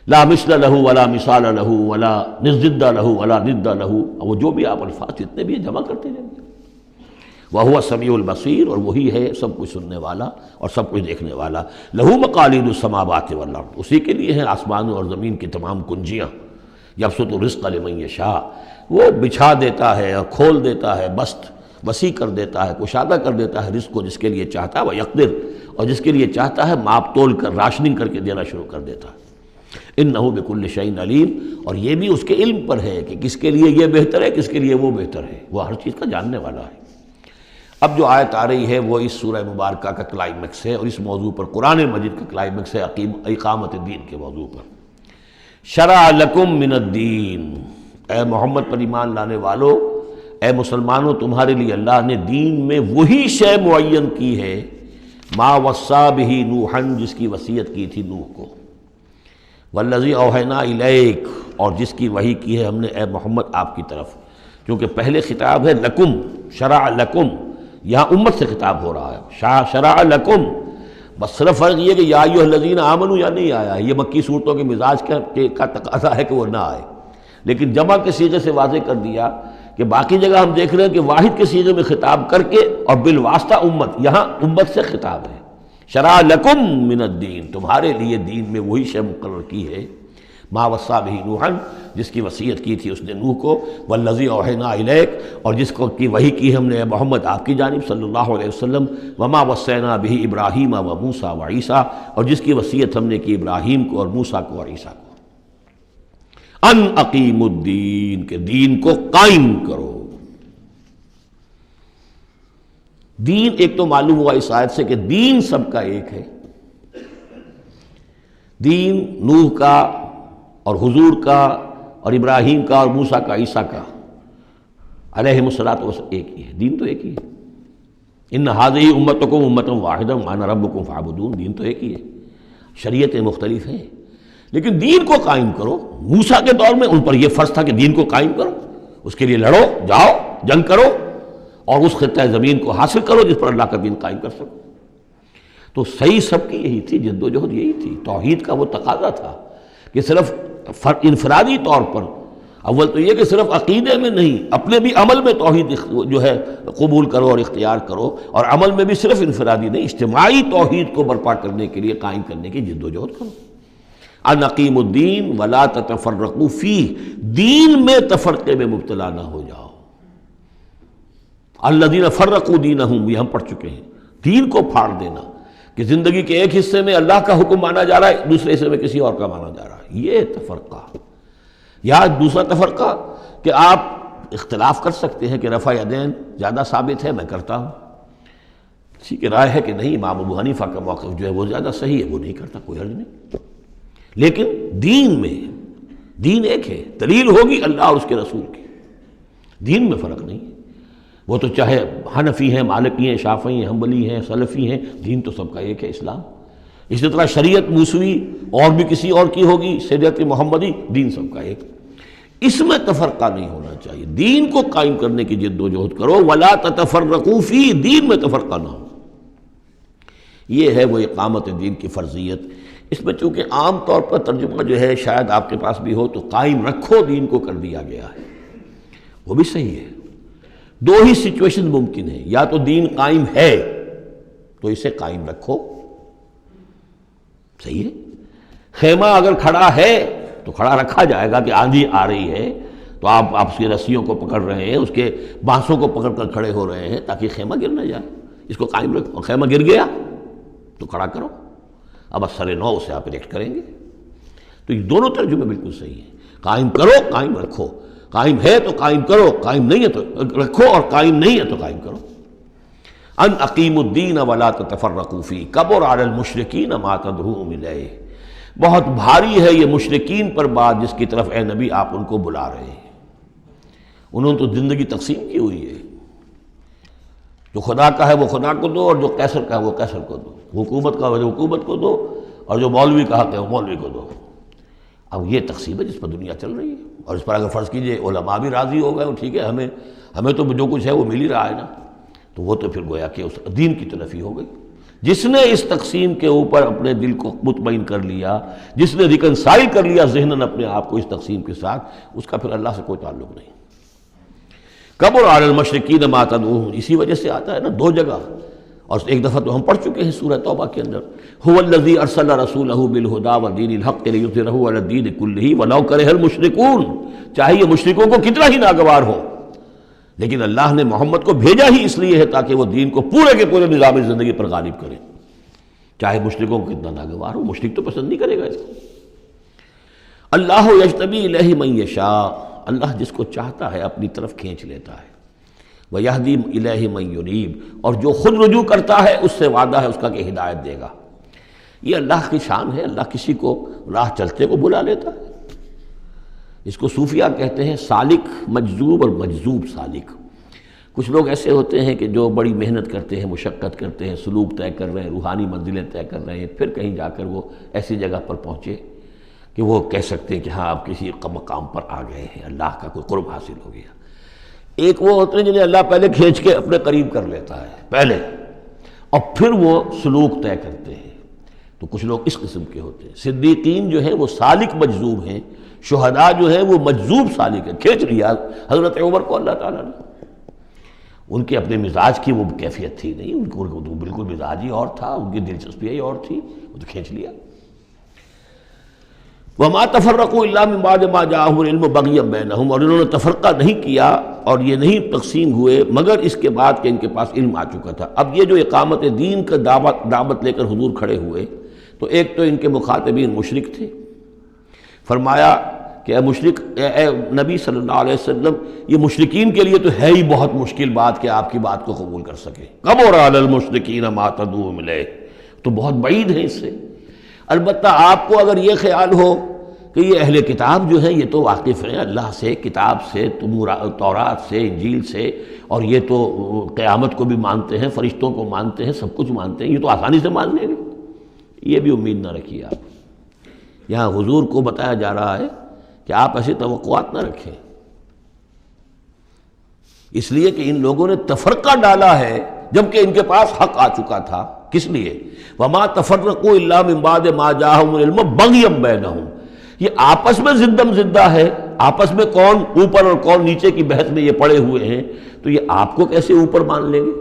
لا مثل لہ ولا مثال لہ ولا نضد لہ ولا ند لہ، وہ جو بھی آپ الفاظ جتنے بھی جمع کرتے جائیں گے۔ وَهُوَ السَّمِيعُ الْبَصِيرُ، اور وہی ہے سب کچھ سننے والا اور سب کچھ دیکھنے والا۔ لَهُ مَقَالِيدُ السَّمَاوَاتِ وَالْأَرْضِ، اسی کے لیے ہیں آسمانوں اور زمین کی تمام کنجیاں۔ يَبْسُطُ الرِّزْقَ لِمَن يَشَاءُ، وہ بچھا دیتا ہے اور کھول دیتا ہے، بسط وسیع کر دیتا ہے، کشادہ کر دیتا ہے رزق کو جس کے لیے چاہتا ہے، وَيَقْدِرُ، اور جس کے لیے چاہتا ہے ماپ تول کر راشننگ کر کے دینا شروع کر دیتا ہے۔ انہ بکل شیء علیم، اور یہ بھی اس کے علم پر ہے کہ کس کے لیے یہ بہتر ہے، کس کے لیے وہ بہتر ہے، وہ ہر چیز کا جاننے والا ہے۔ اب جو آیت آ رہی ہے وہ اس سورہ مبارکہ کا کلائمیکس ہے، اور اس موضوع پر قرآن مجید کا کلائمیکس ہے، اقامت الدین کے موضوع پر۔ شرع لکم من الدین، اے محمد پر ایمان لانے والو، اے مسلمانوں، تمہارے لیے اللہ نے دین میں وہی شے معین کی ہے، ما وصی بہ نوحا، جس کی وصیت کی تھی نوح کو، والذی اوحینا الیک، اور جس کی وحی کی ہے ہم نے اے محمد آپ کی طرف، کیونکہ پہلے خطاب ہے لکم، شرع لکم، یہاں امت سے خطاب ہو رہا ہے، شرع لکم، بس صرف فرق یہ کہ یا ایھا الذین آمنوا یا نہیں آیا ہے، یہ مکی صورتوں کے مزاج کا تقاضا ہے کہ وہ نہ آئے، لیکن جمع کے صیغے سے واضح کر دیا کہ باقی جگہ ہم دیکھ رہے ہیں کہ واحد کے صیغے میں خطاب کر کے اور بالواسطہ امت، یہاں امت سے خطاب ہے۔ شرع لکم من الدین، تمہارے لیے دین میں وہی شے مقرر کی ہے، ما وصی بہ نوحا، جس کی وصیت کی تھی اس نے نوح کو، والذی اوحینا الیک، اور جس کو کی وحی کی ہم نے محمد آپ کی جانب صلی اللہ علیہ وسلم، وما وصینا بہ ابراہیم و موسیٰ و عیسیٰ، اور جس کی وصیت ہم نے کی ابراہیم کو اور موسیٰ کو اور عیسیٰ کو، ان اقیموا الدین، کہ دین کو قائم کرو۔ دین ایک تو معلوم ہوا اس آیت سے کہ دین سب کا ایک ہے، دین نوح کا اور حضور کا اور ابراہیم کا اور موسیٰ کا، عیسیٰ کا علیہم الصلاۃ والسلام ایک ہی ہے، دین تو ایک ہی ہے۔ ان ھذہ امتکم امۃ واحدۃ وانا ربکم فاعبدون، دین تو ایک ہی ہے، شریعتیں مختلف ہیں لیکن دین کو قائم کرو۔ موسیٰ کے دور میں ان پر یہ فرض تھا کہ دین کو قائم کرو، اس کے لیے لڑو، جاؤ، جنگ کرو اور اس خطہ زمین کو حاصل کرو جس پر اللہ کا دین قائم کر سکو۔ تو صحیح سب کی یہی تھی، جد و جہد یہی تھی، توحید کا وہ تقاضا تھا کہ صرف انفرادی طور پر، اول تو یہ کہ صرف عقیدے میں نہیں، اپنے بھی عمل میں توحید جو ہے قبول کرو اور اختیار کرو، اور عمل میں بھی صرف انفرادی نہیں، اجتماعی توحید کو برپا کرنے کے لیے، قائم کرنے کی جد و جہد کرو۔ ان اقیموا الدین ولا تتفرقوا فیہ، دین میں تفرقے میں مبتلا نہ ہو جاؤ۔ الذین فرقوا دینہم، یہ ہم پڑھ چکے ہیں، دین کو پھاڑ دینا، کہ زندگی کے ایک حصے میں اللہ کا حکم مانا جا رہا ہے، دوسرے حصے میں کسی اور کا مانا جا رہا ہے، یہ تفرقہ۔ یا دوسرا تفرقہ کہ آپ اختلاف کر سکتے ہیں کہ رفع یدین زیادہ ثابت ہے، میں کرتا ہوں، کسی کی رائے ہے کہ نہیں امام ابو حنیفہ کا موقف جو ہے وہ زیادہ صحیح ہے، وہ نہیں کرتا، کوئی حرج نہیں۔ لیکن دین میں، دین ایک ہے، دلیل ہوگی اللہ اور اس کے رسول کی، دین میں فرق نہیں ہے۔ وہ تو چاہے حنفی ہیں، مالکی ہیں، شافعی ہیں، حنبلی ہیں، سلفی ہیں، دین تو سب کا ایک ہے، اسلام۔ اسی طرح شریعت موسوی اور بھی کسی اور کی ہوگی، شریعت محمدی، دین سب کا ایک، اس میں تفرقہ نہیں ہونا چاہیے۔ دین کو قائم کرنے کی جد و جہد کرو، ولا تتفرقوا فیہ، دین میں تفرقہ نہ ہو۔ یہ ہے وہ اقامت دین کی فرضیت۔ اس میں چونکہ عام طور پر ترجمہ جو ہے شاید آپ کے پاس بھی ہو تو قائم رکھو دین کو کر دیا گیا ہے، وہ بھی صحیح ہے۔ دو ہی سچویشن ممکن ہے، یا تو دین قائم ہے تو اسے قائم رکھو، صحیح ہے۔ خیمہ اگر کھڑا ہے تو کھڑا رکھا جائے گا کہ آندھی آ رہی ہے تو آپ اس کی رسیوں کو پکڑ رہے ہیں، اس کے بانسوں کو پکڑ کر کھڑے ہو رہے ہیں تاکہ خیمہ گر نہ جائے، اس کو قائم رکھو۔ اور خیمہ گر گیا تو کھڑا کرو، اب اثر نو سے آپ ریکٹ کریں گے۔ تو یہ دونوں ترجمے بالکل صحیح ہیں، قائم کرو قائم رکھو، قائم ہے تو قائم کرو، قائم نہیں ہے تو رکھو، اور قائم نہیں ہے تو قائم کرو۔ ان اقیموا الدین ولا تتفرقوا فیہ کبر علی المشرکین ما تدعوہم الیہ، بہت بھاری ہے یہ مشرکین پر بات جس کی طرف اے نبی آپ ان کو بلا رہے ہیں۔ انہوں نے تو زندگی تقسیم کی ہوئی ہے، جو خدا کا ہے وہ خدا کو دو، اور جو قیصر کا ہے وہ قیصر کو دو، حکومت کا ہے وہ حکومت کو دو، اور جو مولوی کا حق ہے وہ مولوی کو دو۔ اب یہ تقسیم ہے جس پر دنیا چل رہی ہے، اور اس پر اگر فرض کیجئے علماء بھی راضی ہو گئے، ٹھیک ہے ہمیں تو جو کچھ ہے وہ مل ہی رہا ہے نا، تو وہ تو پھر گویا کہ اس دین کی تلفی ہو گئی۔ جس نے اس تقسیم کے اوپر اپنے دل کو مطمئن کر لیا، جس نے ریکنسائل کر لیا ذہناً اپنے آپ کو اس تقسیم کے ساتھ، اس کا پھر اللہ سے کوئی تعلق نہیں۔ کبر علی المشرکین ما تدعوہم، اسی وجہ سے آتا ہے نا دو جگہ، اور ایک دفعہ تو ہم پڑھ چکے ہیں سورہ توبہ کے اندر، هو الذی ارسل رسولہ بالہدی ودین الحق لیظہرہ علی الدین کلہ ولو کرہ المشرکون، چاہے یہ مشرکوں کو کتنا ہی ناگوار ہو، لیکن اللہ نے محمد کو بھیجا ہی اس لیے ہے تاکہ وہ دین کو پورے کے پورے نظام زندگی پر غالب کرے، چاہے مشرکوں کو کتنا ناگوار ہو، مشرک تو پسند نہیں کرے گا اس کو۔ اللہ یجتبی الیہ من یشاء، اللہ جس کو چاہتا ہے اپنی طرف کھینچ لیتا ہے، وَيَهْدِي إِلَيْهِ مَن يُنِيبُ، اور جو خود رجوع کرتا ہے اس سے وعدہ ہے اس کا کہ ہدایت دے گا۔ یہ اللہ کی شان ہے، اللہ کسی کو راہ چلتے کو بلا لیتا ہے۔ اس کو صوفیہ کہتے ہیں سالک مجذوب اور مجذوب سالک۔ کچھ لوگ ایسے ہوتے ہیں کہ جو بڑی محنت کرتے ہیں، مشقت کرتے ہیں، سلوک طے کر رہے ہیں، روحانی منزلیں طے کر رہے ہیں، پھر کہیں جا کر وہ ایسی جگہ پر پہنچے کہ وہ کہہ سکتے ہیں کہ ہاں آپ کسی مقام پر آ گئے ہیں، اللہ کا کوئی قرب حاصل ہو گیا۔ ایک وہ ہوتے ہیں جنہیں اللہ پہلے کھینچ کے اپنے قریب کر لیتا ہے پہلے، اور پھر وہ سلوک طے کرتے ہیں، تو کچھ لوگ اس قسم کے ہوتے ہیں۔ صدیقین جو ہیں وہ سالک مجذوب ہیں، شہداء جو ہیں وہ مجذوب سالک ہیں، کھینچ لیا حضرت عمر کو اللہ تعالیٰ نے۔ ان کے اپنے مزاج کی وہ کیفیت تھی نہیں، ان کو تو بالکل مزاج ہی اور تھا، ان کی دلچسپی ہی اور تھی، وہ تو کھینچ لیا۔ وَمَا تَفَرَّقُوا إِلَّا مِن بَعْدِ مَا جَاءَهُمُ الْعِلْمُ بَغْيًا بَيْنَهُمْ، اور انہوں نے تفرقہ نہیں کیا اور یہ نہیں تقسیم ہوئے مگر اس کے بعد کہ ان کے پاس علم آ چکا تھا۔ اب یہ جو اقامت دین کا دعوت لے کر حضور کھڑے ہوئے، تو ایک تو ان کے مخاطبین مشرک تھے، فرمایا کہ اے مشرک، اے نبی صلی اللہ علیہ وسلم، یہ مشرکین کے لیے تو ہے ہی بہت مشکل بات کہ آپ کی بات کو قبول کر سکے، کبر علی المشرکین ما تدعوہم الیہ، تو بہت بعید ہے اس سے۔ البتہ آپ کو اگر یہ خیال ہو کہ یہ اہل کتاب جو ہیں یہ تو واقف ہیں اللہ سے، کتاب سے، تورات سے، انجیل سے، اور یہ تو قیامت کو بھی مانتے ہیں، فرشتوں کو مانتے ہیں، سب کچھ مانتے ہیں، یہ تو آسانی سے مان لیں گے، یہ بھی امید نہ رکھیے آپ۔ یہاں حضور کو بتایا جا رہا ہے کہ آپ ایسی توقعات نہ رکھیں، اس لیے کہ ان لوگوں نے تفرقہ ڈالا ہے جبکہ ان کے پاس حق آ چکا تھا۔ کس لیے؟ وَمَا تَفَرَّقُوا إِلَّا مِن بَعْدِ مَا جَاءَهُمُ الْعِلْمُ بَغْيًا بَيْنَهُمْ، یہ آپس میں زدم زدہ ہے، آپس میں کون اوپر اور کون نیچے کی بحث میں یہ پڑے ہوئے ہیں، تو یہ آپ کو کیسے اوپر مان لیں گے؟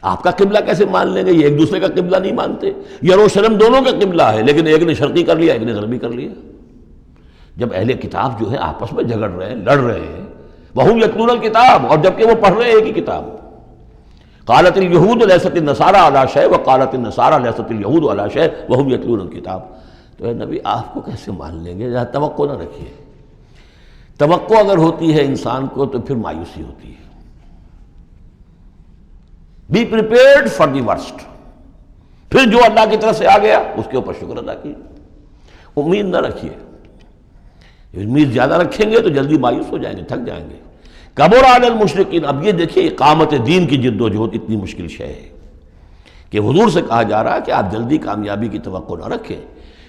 آپ کا قبلہ کیسے مان لیں گے؟ یہ ایک دوسرے کا قبلہ نہیں مانتے، یروشلم دونوں کا قبلہ ہے لیکن ایک نے شرقی کر لیا، ایک نے غربی کر لیا۔ جب اہل کتاب جو ہے آپس میں جھگڑ رہے ہیں، لڑ رہے ہیں، وَهُمْ يَتْلُونَ الْكِتَابَ، اور جبکہ وہ پڑھ رہے ہیں ایک ہی کتاب۔ قالت اليهود ليست النصارى على شيء وقالت النصارى ليست اليهود على شيء وهم يتلون الكتاب۔ تو اے نبی آپ کو کیسے مان لیں گے؟ توقع نہ رکھیے۔ توقع اگر ہوتی ہے انسان کو تو پھر مایوسی ہوتی ہے۔ Be prepared for the worst, پھر جو اللہ کی طرف سے آ گیا اس کے اوپر شکر ادا کیجیے، امید نہ رکھیے۔ امید زیادہ رکھیں گے تو جلدی مایوس ہو جائیں گے، تھک جائیں گے۔ کبر علی المشرکین، اب یہ دیکھیے اقامت دین کی جد و جہد اتنی مشکل شے ہے کہ حضور سے کہا جا رہا ہے کہ آپ جلدی کامیابی کی توقع نہ رکھیں۔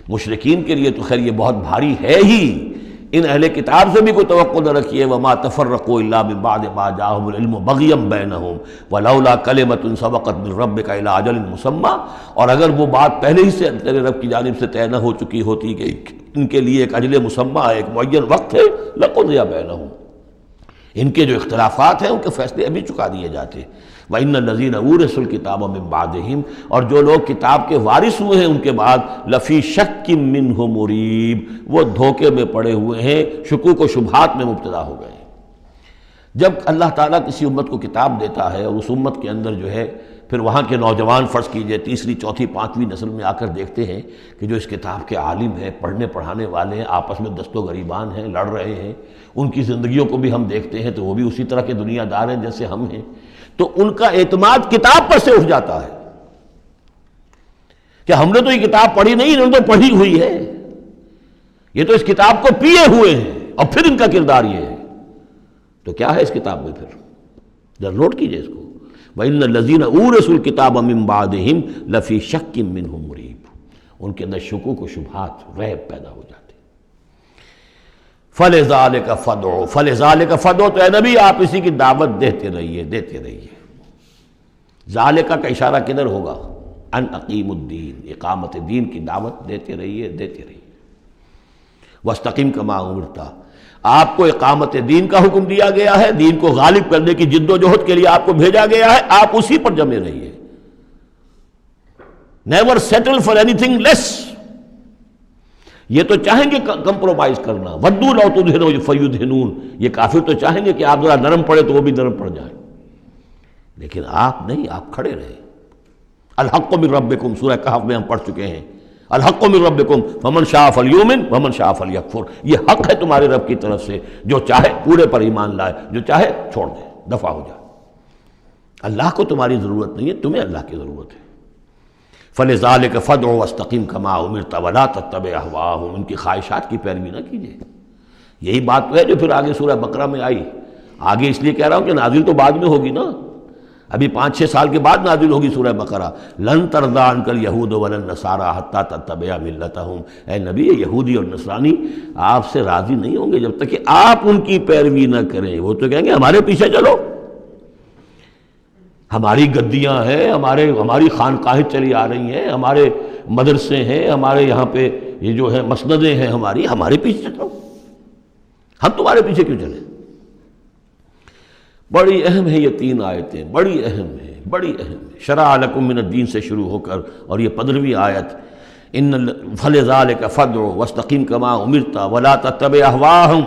مشرکین کے لیے تو خیر یہ بہت بھاری ہے ہی، ان اہل کتاب سے بھی کوئی توقع نہ رکھیے۔ وما تفرقوا الا من بعد ما جاءهم العلم بغيا بينهم ولولا كلمة سبقت من ربك الى اجل مسمى، اور اگر وہ بات پہلے ہی سے تیرے رب کی جانب سے طے نہ ہو چکی ہوتی کہ ان کے لیے ایک اجل مسمى، ایک معین وقت ہے، لقضي بينهم، ان کے جو اختلافات ہیں ان کے فیصلے ابھی چکا دیے جاتے۔ وَإِنَّ الَّذِينَ أُورِثُوا الْكِتَابَ مِن بَعْدِهِمْ، اور جو لوگ کتاب کے وارث ہوئے ہیں ان کے بعد، لَفِي شَكٍّ مِّنْهُ مُرِيبٍ، وہ دھوکے میں پڑے ہوئے ہیں، شکوک و شبہات میں مبتلا ہو گئے۔ جب اللہ تعالیٰ کسی امت کو کتاب دیتا ہے اور اس امت کے اندر جو ہے پھر وہاں کے نوجوان فرض کیجئے تیسری چوتھی پانچویں نسل میں آ کر دیکھتے ہیں کہ جو اس کتاب کے عالم ہیں، پڑھنے پڑھانے والے ہیں، آپس میں دست و گریبان ہیں، لڑ رہے ہیں، ان کی زندگیوں کو بھی ہم دیکھتے ہیں تو وہ بھی اسی طرح کے دنیا دار ہیں جیسے ہم ہیں، تو ان کا اعتماد کتاب پر سے اٹھ جاتا ہے کہ ہم نے تو یہ کتاب پڑھی نہیں، انہوں نے تو پڑھی ہوئی ہے، یہ تو اس کتاب کو پیے ہوئے ہیں، اور پھر ان کا کردار یہ ہے۔ تو کیا ہے اس کتاب میں پھر؟ ذرا نوٹ کیجئے اس کو، وَإِنَّ الَّذِينَ أُورِثُوا الْكِتَابَ مِن بَعْدِهِمْ لَفِي شَكٍّ مِّنْهُ مُرِيبٍ، ان کے اندر شکوک و شبہات، ریب پیدا ہو جاتے ہیں۔ فَلِذَلِكَ فَادْعُ، فَلِذَلِكَ فَادْعُ، تو اے نبی آپ اسی کی دعوت دیتے رہیے، دیتے رہیے۔ ذالکہ کا اشارہ کدھر ہوگا؟ ان اقیم الدین، اقامت دین کی دعوت دیتے رہیے، دیتے رہیے۔ وَاسْتَقِمْ كَمَا أُمِرْتَ، آپ کو اقامت دین کا حکم دیا گیا ہے، دین کو غالب کرنے کی جد و جہد کے لیے آپ کو بھیجا گیا ہے، آپ اسی پر جمے رہیے۔ Never settle for anything less, یہ تو چاہیں گے کمپرومائز کرنا، وَدُّوا لَوْ تُدْهِنُوا فَيُدْهِنُونَ، یہ کافر تو چاہیں گے کہ آپ ذرا نرم پڑے تو وہ بھی نرم پڑ جائیں، لیکن آپ نہیں، آپ کھڑے رہے۔ الحق من ربکم، سورہ کہف میں ہم پڑھ چکے ہیں، الحق من ربکم فمن شاء فلیؤمن ومن شاء فلیکفر، یہ حق ہے تمہارے رب کی طرف سے، جو چاہے پورے پر ایمان لائے، جو چاہے چھوڑ دے، دفع ہو جائے۔ اللہ کو تمہاری ضرورت نہیں ہے، تمہیں اللہ کی ضرورت ہے۔ فَلِذَلِكَ فَادْعُ وَاسْتَقِمْ كَمَا أُمِرْتَ وَلَا تَتَّبِعْ أَهْوَاءَهُمْ، ان کی خواہشات کی پیروی نہ کیجیے۔ یہی بات تو ہے جو پھر آگے سورہ بقرہ میں آئی، آگے اس لیے کہہ رہا ہوں کہ نازل تو بعد میں ہوگی نا، ابھی 5-6 سال کے بعد نازل ہوگی سورہ بقرہ۔ لن ترضى عنك اليهود ولا النصارى حتى تتبع ملتهم، اے نبی یہ یہودی اور نصرانی آپ سے راضی نہیں ہوں گے جب تک کہ آپ ان کی پیروی نہ کریں۔ وہ تو کہیں گے ہمارے پیچھے چلو، ہماری گدیاں ہیں، ہماری خانقاہیں چلی آ رہی ہیں، ہمارے مدرسے ہیں، ہمارے یہاں پہ یہ جو ہے مسندیں ہیں ہمارے پیچھے چلو، ہم تمہارے پیچھے کیوں چلیں؟ بڑی اہم ہے یہ 3 آیتیں، بڑی اہم ہے، بڑی اہم ہے۔ شرع لکم من الدین سے شروع ہو کر اور یہ 15ویں آیت، فَلِذَلِكَ فَادْعُ وَاسْتَقِمْ كَمَا أُمِرْتَ وَلَا تَتَّبِعْ أَهْوَاءَهُمْ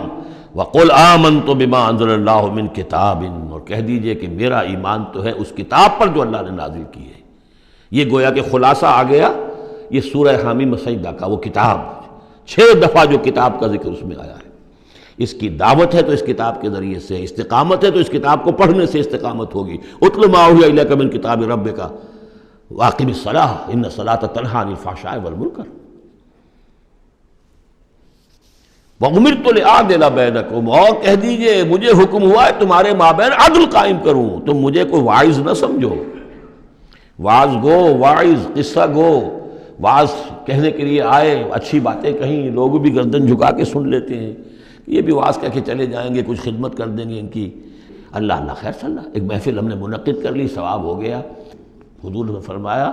وَقُلْ آمَنْتُ بِمَا أَنزَلَ اللَّهُ مِنْ كِتَابٍ، اور کہہ دیجئے کہ میرا ایمان تو ہے اس کتاب پر جو اللہ نے نازل کی ہے۔ یہ گویا کہ خلاصہ آ گیا یہ سورہ حامیم سجدہ کا، وہ کتاب 6 دفعہ جو کتاب کا ذکر اس میں آیا ہے۔ اس کی دعوت ہے تو اس کتاب کے ذریعے سے، استقامت ہے تو اس کتاب کو پڑھنے سے استقامت ہوگی۔ اتل ما اوحی الیک من کتاب ربک واقم الصلاۃ ان الصلاۃ تنہی عن الفحشاء والمنکر وامرت لأعدل بینکم، اور کہہ دیجئے مجھے حکم ہوا ہے تمہارے مابین عدل قائم کروں۔ تم مجھے کوئی واعظ نہ سمجھو، واعظ گو، واعظ قصہ گو، واعظ کہنے کے لیے آئے، اچھی باتیں کہیں، لوگ بھی گردن جھکا کے سن لیتے ہیں، یہ بھی واعظ کہہ کے چلے جائیں گے، کچھ خدمت کر دیں گے ان کی، اللہ خیر صلی اللہ، ایک محفل ہم نے منعقد کر لی، ثواب ہو گیا۔ حضور نے فرمایا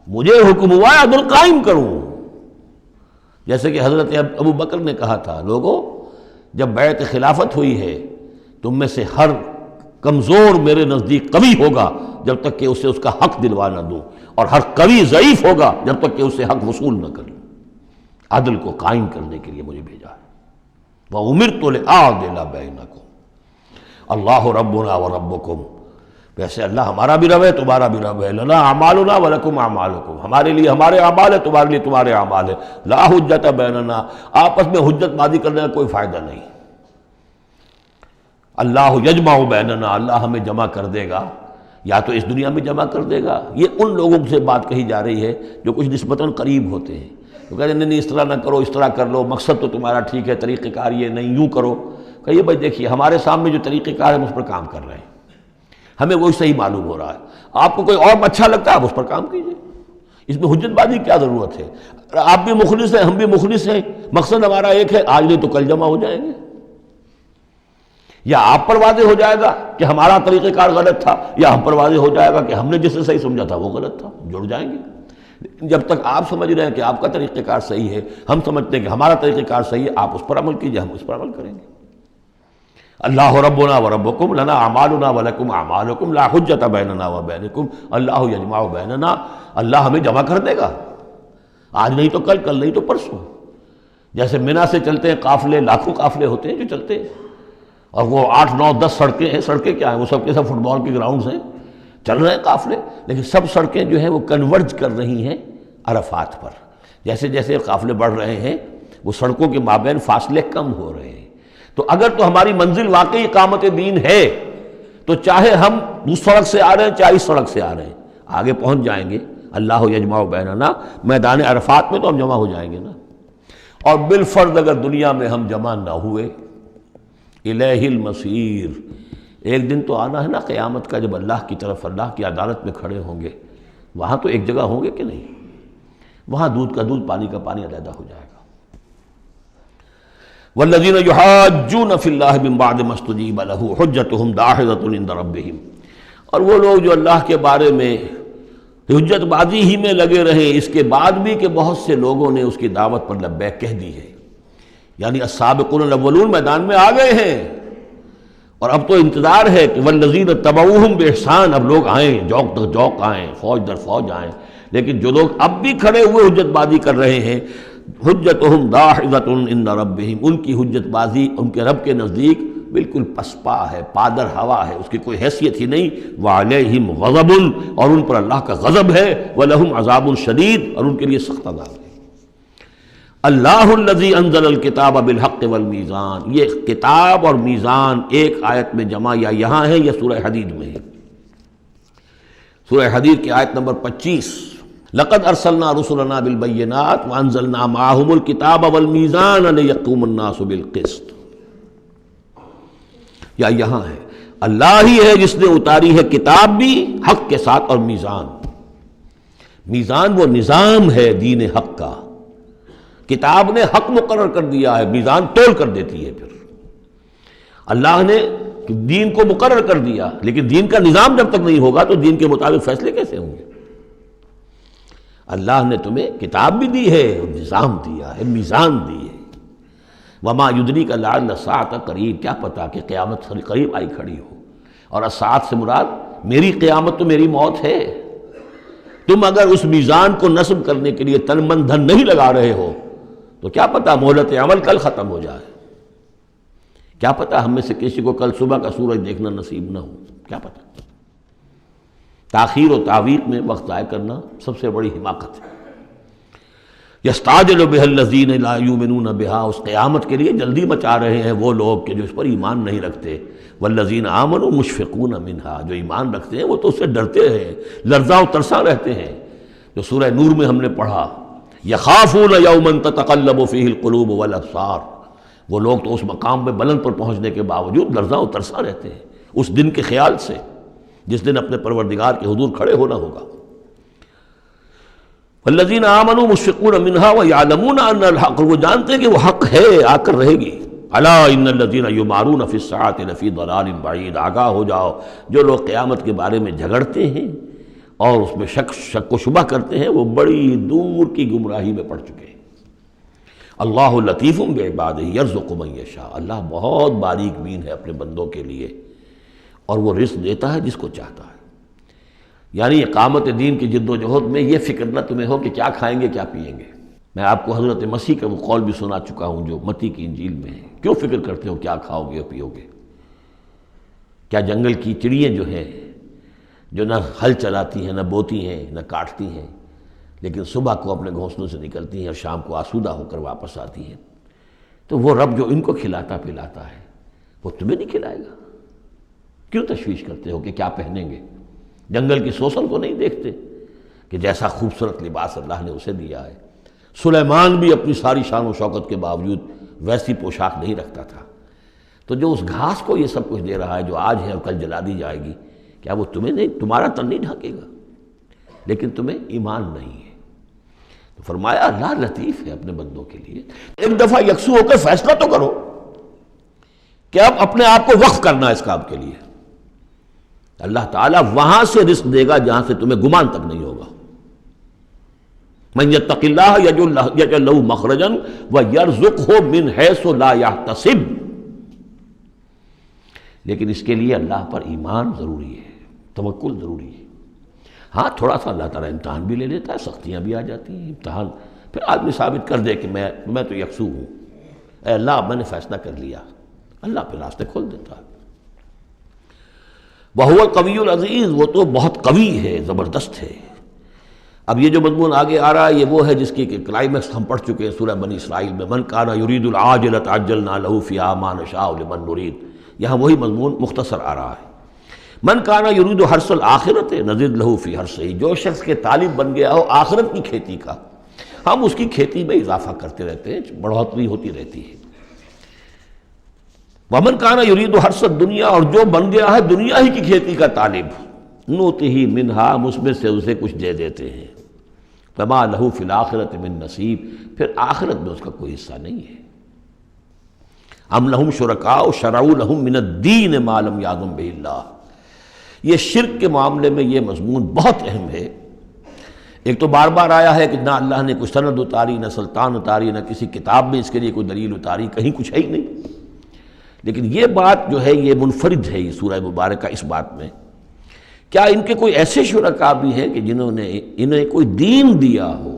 مجھے حکم ہوا ہے عدل قائم کروں، جیسے کہ حضرت ابو بکر نے کہا تھا، لوگوں جب بیعت خلافت ہوئی ہے تم میں سے ہر کمزور میرے نزدیک قوی ہوگا جب تک کہ اسے اس کا حق دلوا نہ دوں، اور ہر قوی ضعیف ہوگا جب تک کہ اسے حق وصول نہ کر لوں۔ عدل کو قائم کرنے کے لیے مجھے بھیجا ہے۔ وَأُمِرْتُ لِأَعْدِلَ بَيْنَكُمْ اللَّهُ رَبُّنَا وَرَبُّكُمْ، ویسے اللہ ہمارا بھی رب ہے، تمہارا بھی رب ہے، لَنَا أَعْمَالُنَا وَلَكُمْ أَعْمَالُكُمْ، ہمارے لیے ہمارے اعمال ہے، تمہارے لیے تمہارے اعمال ہے، لَا حُجَّةَ بَيْنَنَا، آپس میں حجت بازی کرنے کا کوئی فائدہ نہیں۔ اللہ یجمع بیننا، اللہ ہمیں جمع کر دے گا، یا تو اس دنیا میں جمع کر دے گا۔ یہ ان لوگوں سے بات کہی جا رہی ہے جو کچھ نسبتاً قریب ہوتے ہیں، تو کہتے ہیں نہیں اس طرح نہ کرو، اس طرح کر لو، مقصد تو تمہارا ٹھیک ہے، طریقہ کار یہ نہیں، یوں کرو۔ کہیے بھائی دیکھیے ہمارے سامنے جو طریقہ کار ہے ہم اس پر کام کر رہے ہیں، ہمیں وہی صحیح معلوم ہو رہا ہے، آپ کو کوئی اور اچھا لگتا ہے آپ اس پر کام کیجیے، اس میں حجت بازی کیا ضرورت ہے؟ آپ بھی مخلص ہیں، ہم بھی مخلص ہیں، مقصد ہمارا ایک ہے، آج نہیں تو کل جمع ہو جائیں گے۔ یا آپ پر واضح ہو جائے گا کہ ہمارا طریقہ کار غلط تھا، یا ہم پر واضح ہو جائے گا کہ ہم نے جسے صحیح سمجھا تھا وہ غلط تھا، جڑ جائیں گے۔ جب تک آپ سمجھ رہے ہیں کہ آپ کا طریقہ کار صحیح ہے، ہم سمجھتے ہیں کہ ہمارا طریقہ کار صحیح ہے، آپ اس پر عمل کیجئے، ہم اس پر عمل کریں گے۔ اللہ ربنا وربکم لنا اعمالنا ولکم اعمالکم لا حجۃ بیننا وبینکم اللہ یجمع بیننا، اللہ ہمیں جمع کر دے گا، آج نہیں تو کل، کل نہیں تو پرسوں۔ جیسے منی سے چلتے ہیں قافلے، لاکھوں قافلے ہوتے ہیں جو چلتے ہیں، اور وہ 8 9 10 سڑکیں ہیں. سڑکیں کیا ہیں؟ وہ سب کے سب فٹ بال کے گراؤنڈز ہیں، چل رہے ہیں قافلے، لیکن سب سڑکیں جو ہیں وہ کنورج کر رہی ہیں عرفات پر. جیسے جیسے قافلے بڑھ رہے ہیں وہ سڑکوں کے مابین فاصلے کم ہو رہے ہیں. تو اگر تو ہماری منزل واقعی اقامت دین ہے تو چاہے ہم اس سڑک سے آ رہے ہیں چاہے اس سڑک سے آ رہے ہیں، آگے پہنچ جائیں گے. اللہ یجمع بیننا، میدان عرفات میں تو ہم جمع ہو جائیں گے نا. اور بالفرض اگر دنیا میں ہم جمع نہ ہوئے، الیہ المصیر، ایک دن تو آنا ہے نا قیامت کا، جب اللہ کی طرف اللہ کی عدالت میں کھڑے ہوں گے. وہاں تو ایک جگہ ہوں گے کہ نہیں؟ وہاں دودھ کا دودھ پانی کا پانی علیحدہ ہو جائے گا. والذین یحاجون فی اللہ من بعد ما استجیب لہ حجتہم داحضۃ عند ربہم، اور وہ لوگ جو اللہ کے بارے میں حجت بازی ہی میں لگے رہے اس کے بعد بھی کہ بہت سے لوگوں نے اس کی دعوت پر لبیک کہہ دی ہے. یعنی السابقون الاولون میدان میں آ گئے ہیں، اور اب تو انتظار ہے کہ والذین تبعوہم بإحسان، اب لوگ آئیں، جوق در جوق آئیں، فوج در فوج آئیں. لیکن جو لوگ اب بھی کھڑے ہوئے حجت بازی کر رہے ہیں، حجتہم داحضۃ عند ربہم، ان کی حجت بازی ان کے رب کے نزدیک بالکل پسپا ہے، پادر ہوا ہے، اس کی کوئی حیثیت ہی نہیں. وعلیہم غضب، اور ان پر اللہ کا غضب ہے. ولہم عذاب شدید، اور ان کے لیے سخت عذاب ہے. اللہ الذی انزل الکتاب بالحق والمیزان، یہ کتاب اور میزان ایک آیت میں جمع یا یہاں ہے یا سورہ حدید میں ہے. سورہ حدید کی آیت نمبر 25، لقد ارسلنا رسلنا بالبینات وانزلنا معهم الکتاب والمیزان لیقوم الناس بالقسط. یا یہاں ہے اللہ ہی ہے جس نے اتاری ہے کتاب بھی حق کے ساتھ اور میزان. میزان وہ نظام ہے دین حق کا. کتاب نے حق مقرر کر دیا ہے، میزان تول کر دیتی ہے. پھر اللہ نے دین کو مقرر کر دیا، لیکن دین کا نظام جب تک نہیں ہوگا تو دین کے مطابق فیصلے کیسے ہوں گے؟ اللہ نے تمہیں کتاب بھی دی ہے، نظام دیا ہے، میزان دی ہے. وما یدریک لعل الساعۃ قریب، کیا پتا کہ قیامت قریب آئی کھڑی ہو. اور الساعۃ سے مراد میری قیامت تو میری موت ہے. تم اگر اس میزان کو نصب کرنے کے لیے تن من دھن نہیں لگا رہے ہو تو کیا پتا مہلت عمل کل ختم ہو جائے. کیا پتا ہم میں سے کسی کو کل صبح کا سورج دیکھنا نصیب نہ ہو، کیا پتا. تاخیر و تعویق میں وقت ضائع کرنا سب سے بڑی حماقت ہے. یستعجل بها الذین لا یؤمنون بها، اس قیامت کے لیے جلدی مچا رہے ہیں وہ لوگ کہ جو اس پر ایمان نہیں رکھتے. والذین آمنوا مشفقون منها، جو ایمان رکھتے ہیں وہ تو اس سے ڈرتے ہیں، لرزاں و ترساں رہتے ہیں. جو سورہ نور میں ہم نے پڑھا، یخافون یوما تتقلب فیہ القلوب والابصار، وہ لوگ تو اس مقام میں بلند پر پہنچنے کے باوجود لرزاں و ترساں رہتے ہیں اس دن کے خیال سے جس دن اپنے پروردگار کے حضور کھڑے ہونا ہوگا. والذین آمنوا مشفقون منها ویعلمون ان الحق، وہ جانتے ہیں کہ وہ حق ہے، آ کر رہے گی. الا ان الذین یمارون فی الساعۃ لفی ضلال بعید، آگاہ ہو جاؤ جو لوگ قیامت کے بارے میں جھگڑتے ہیں اور اس میں شک و شبہ کرتے ہیں وہ بڑی دور کی گمراہی میں پڑ چکے ہیں. اللہ لطیف بعبادہ یرزق من یشاء، اللہ بہت باریک بین ہے اپنے بندوں کے لیے اور وہ رزق دیتا ہے جس کو چاہتا ہے. یعنی اقامت دین کی جد و جہد میں یہ فکر نہ تمہیں ہو کہ کیا کھائیں گے کیا پئیں گے. میں آپ کو حضرت مسیح کا وہ قول بھی سنا چکا ہوں جو متی کی انجیل میں ہے. کیوں فکر کرتے ہو کیا کھاؤ گے اور پیو گے؟ کیا جنگل کی چڑیاں جو ہیں جو نہ ہل چلاتی ہیں نہ بوتی ہیں نہ کاٹتی ہیں لیکن صبح کو اپنے گھونسلوں سے نکلتی ہیں اور شام کو آسودہ ہو کر واپس آتی ہیں، تو وہ رب جو ان کو کھلاتا پلاتا ہے وہ تمہیں نہیں کھلائے گا؟ کیوں تشویش کرتے ہو کہ کیا پہنیں گے؟ جنگل کی سوسن کو نہیں دیکھتے کہ جیسا خوبصورت لباس اللہ نے اسے دیا ہے. سلیمان بھی اپنی ساری شان و شوکت کے باوجود ویسی پوشاک نہیں رکھتا تھا. تو جو اس گھاس کو یہ سب کچھ دے رہا ہے جو آج ہے اور کل جلا دی جائے گی، کیا وہ تمہیں نہیں، تمہارا تن نہیں ڈھانکے گا؟ لیکن تمہیں ایمان نہیں ہے. تو فرمایا اللہ لطیف ہے اپنے بندوں کے لیے. ایک دفعہ یکسو ہو کر فیصلہ تو کرو کہ اب اپنے آپ کو وقف کرنا ہے اس کام کے لیے. اللہ تعالیٰ وہاں سے رزق دے گا جہاں سے تمہیں گمان تک نہیں ہوگا. من یتق اللہ یجعل لہ مخرجا ویرزقہ من حیث لا یحتسب. لیکن اس کے لیے اللہ پر ایمان ضروری ہے، توکل ضروری ہے. ہاں تھوڑا سا اللہ تعالیٰ امتحان بھی لے لیتا ہے، سختیاں بھی آ جاتی ہیں امتحان، پھر آدمی ثابت کر دے کہ میں تو یکسو ہوں. اے اللہ میں نے فیصلہ کر لیا، اللہ پہ راستے کھول دیتا ہے۔ وَهُوَ الْقَوِيُّ الْعَزِيزُ، وہ تو بہت قوی ہے، زبردست ہے۔ اب یہ جو مضمون آگے آ رہا ہے یہ وہ ہے جس کی کلائمیکس ہم پڑھ چکے ہیں سورہ بنی اسرائیل میں، من کان یرید العاجلۃ عجلنا لہ فیہا ما نشاء لمن نرید۔ یہاں وہی مضمون مختصر آ رہا ہے۔ من کان یرید حرث الآخرۃ نزد لہ فی حرثہ، جو شخص کے طالب بن گیا ہو آخرت کی کھیتی کا، ہم اس کی کھیتی میں اضافہ کرتے رہتے ہیں، بڑھوتری ہوتی رہتی ہے۔ ومن کان یرید حرث الدنیا، اور جو بن گیا ہے دنیا ہی کی کھیتی کا طالب، نؤتہ منہا، ہم اس میں سے اسے کچھ دے دیتے ہیں، فما لہ فی الآخرۃ من نصیب، پھر آخرت میں اس کا کوئی حصہ نہیں ہے۔ ام لہم شرکاء شرعوا لہم من الدین ما لم یأذن بہ اللہ، یہ شرک کے معاملے میں یہ مضمون بہت اہم ہے۔ ایک تو بار بار آیا ہے کہ نہ اللہ نے کوئی سند اتاری، نہ سلطان اتاری، نہ کسی کتاب میں اس کے لیے کوئی دلیل اتاری، کہیں کچھ ہے ہی نہیں۔ لیکن یہ بات جو ہے یہ منفرد ہے یہ سورہ مبارکہ اس بات میں، کیا ان کے کوئی ایسے شرکاء بھی ہیں کہ جنہوں نے انہیں کوئی دین دیا ہو،